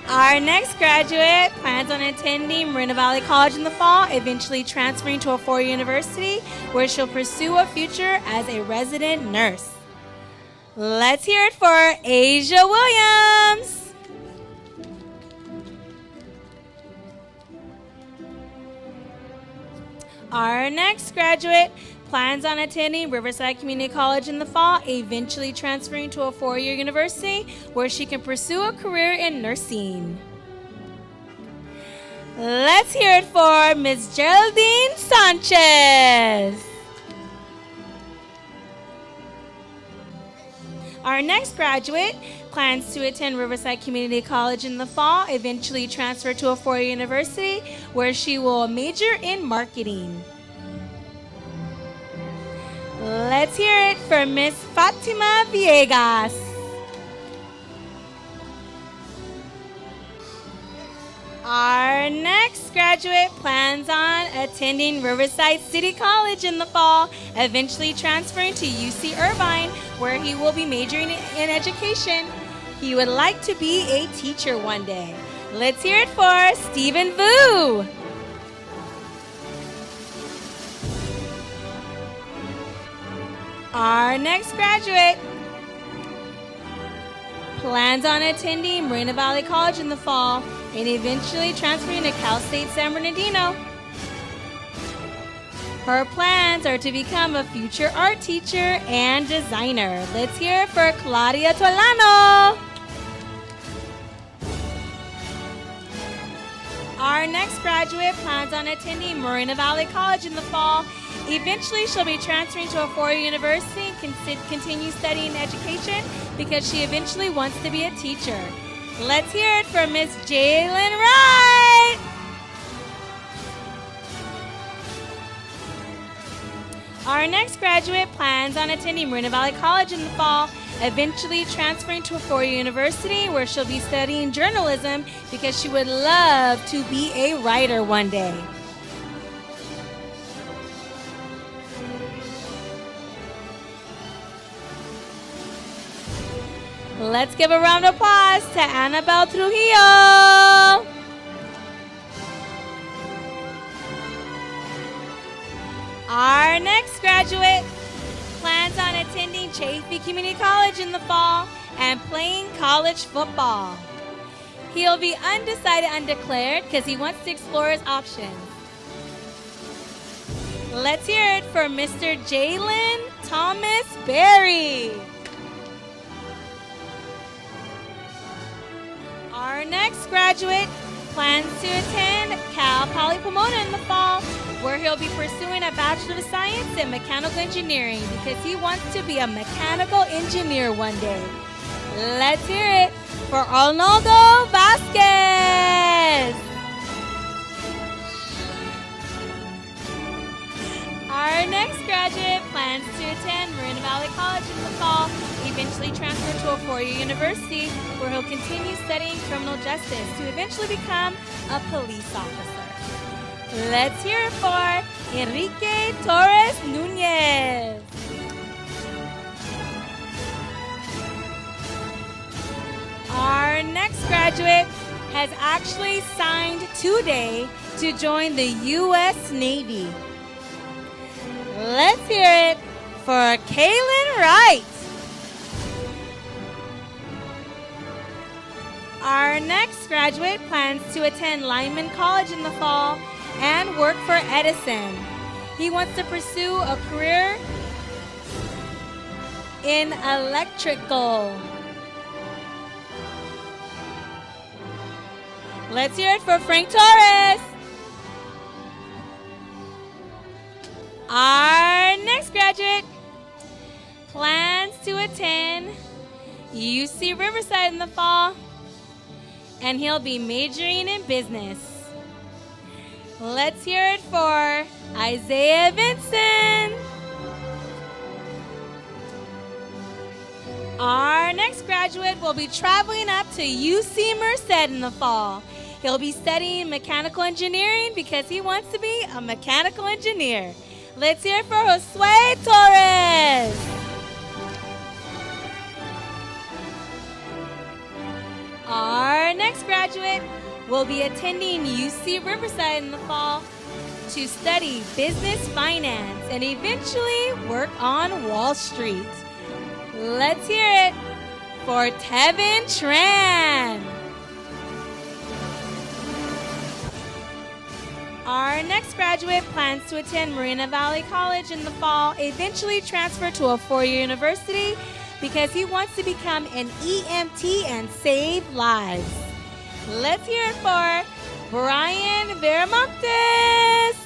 J: Our next graduate plans on attending Moreno Valley College in the fall, eventually transferring to a four-year university where she'll pursue a future as a resident nurse. Let's hear it for Asia Williams. Our next graduate plans on attending Riverside Community College in the fall, eventually transferring to a four-year university where she can pursue a career in nursing. Let's hear it for Ms. Geraldine Sanchez. Our next graduate plans to attend Riverside Community College in the fall, eventually transfer to a four-year university where she will major in marketing. Let's hear it for Miss Fatima Vegas. Our next graduate plans on attending Riverside City College in the fall, eventually transferring to UC Irvine, where he will be majoring in education. He would like to be a teacher one day. Let's hear it for Stephen Vu. Our next graduate plans on attending Moreno Valley College in the fall and eventually transferring to Cal State San Bernardino. Her plans are to become a future art teacher and designer. Let's hear it for Claudia Tolano. Our next graduate plans on attending Moreno Valley College in the fall. Eventually, she'll be transferring to a four-year university and continue studying education because she eventually wants to be a teacher. Let's hear it for Miss Jalen Wright. Our next graduate plans on attending Moreno Valley College in the fall, eventually transferring to a four-year university where she'll be studying journalism because she would love to be a writer one day. Let's give a round of applause to Annabelle Trujillo. Our next graduate plans on attending Chaffee Community College in the fall and playing college football. He'll be undecided, undeclared because he wants to explore his options. Let's hear it for Mr. Jalen Thomas Berry. Our next graduate plans to attend Cal Poly Pomona in the fall, where he'll be pursuing a Bachelor of Science in Mechanical Engineering because he wants to be a mechanical engineer one day. Let's hear it for Arnoldo Vasquez. Our next graduate plans to attend Moreno Valley College in the fall, eventually transfer to a four-year university where he'll continue studying criminal justice to eventually become a police officer. Let's hear it for Enrique Torres Nunez. Our next graduate has actually signed today to join the U.S. Navy. Let's hear it for Kaylin Wright. Our next graduate plans to attend Lyman College in the fall and work for Edison. He wants to pursue a career in electrical. Let's hear it for Frank Torres. Our next graduate plans to attend UC Riverside in the fall, and he'll be majoring in business. Let's hear it for Isaiah Vinson. Our next graduate will be traveling up to UC Merced in the fall. He'll be studying mechanical engineering because he wants to be a mechanical engineer. Let's hear it for Josue Torres. Our next graduate will be attending UC Riverside in the fall to study business finance and eventually work on Wall Street. Let's hear it for Tevin Tran. Our next graduate plans to attend Moreno Valley College in the fall, eventually transfer to a four-year university because he wants to become an EMT and save lives. Let's hear it for Brian Veramontes.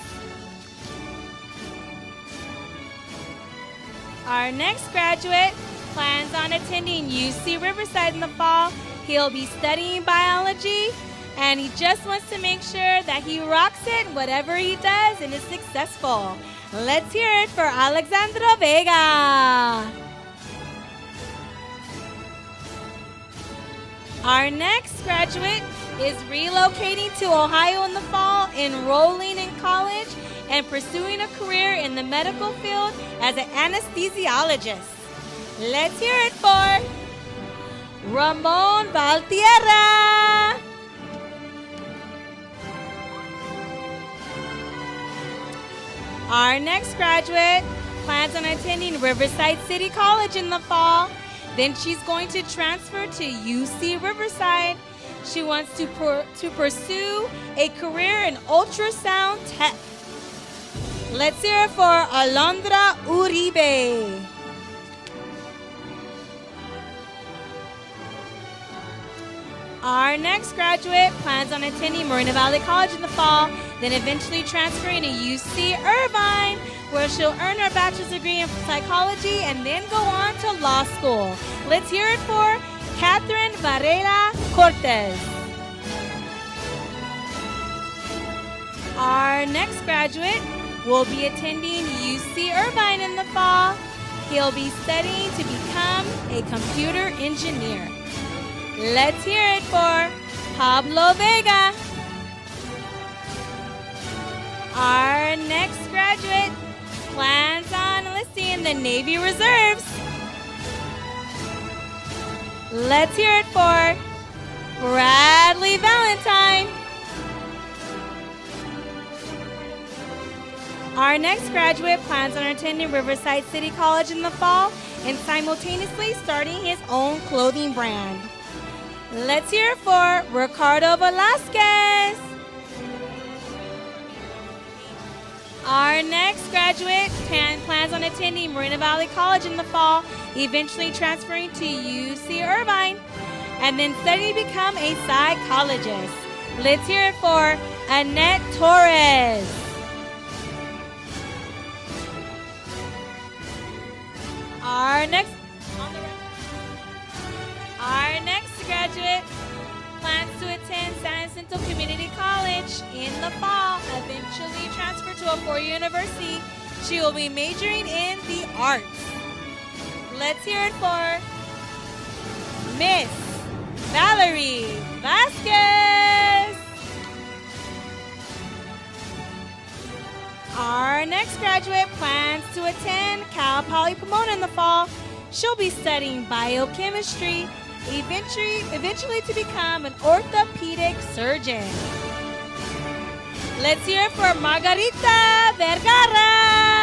J: Our next graduate plans on attending UC Riverside in the fall. He'll be studying biology, and he just wants to make sure that he rocks it whatever he does and is successful. Let's hear it for Alexandra Vega. Our next graduate is relocating to Ohio in the fall, enrolling in college, and pursuing a career in the medical field as an anesthesiologist. Let's hear it for Ramon Valtierra. Our next graduate plans on attending Riverside City College in the fall. Then she's going to transfer to UC Riverside. She wants to pursue a career in ultrasound tech. Let's hear it for Alondra Uribe. Our next graduate plans on attending Moreno Valley College in the fall, then eventually transferring to UC Irvine, where she'll earn her bachelor's degree in psychology and then go on to law school. Let's hear it for Catherine Varela Cortez. Our next graduate will be attending UC Irvine in the fall. He'll be studying to become a computer engineer. Let's hear it for Pablo Vega. Our next graduate plans on enlisting in the Navy Reserves. Let's hear it for Bradley Valentine. Our next graduate plans on attending Riverside City College in the fall and simultaneously starting his own clothing brand. Let's hear it for Ricardo Velazquez. Our next graduate plans on attending Moreno Valley College in the fall, eventually transferring to UC Irvine, and then studying to become a psychologist. Let's hear it for Annette Torres. Our next graduate plans to attend San Jacinto Community College in the fall, eventually transfer to a four-year university. She will be majoring in the arts. Let's hear it for Miss Valerie Vasquez. Our next graduate plans to attend Cal Poly Pomona in the fall. She'll be studying biochemistry, eventually to become an orthopedic surgeon. Let's hear it for Margarita Vergara.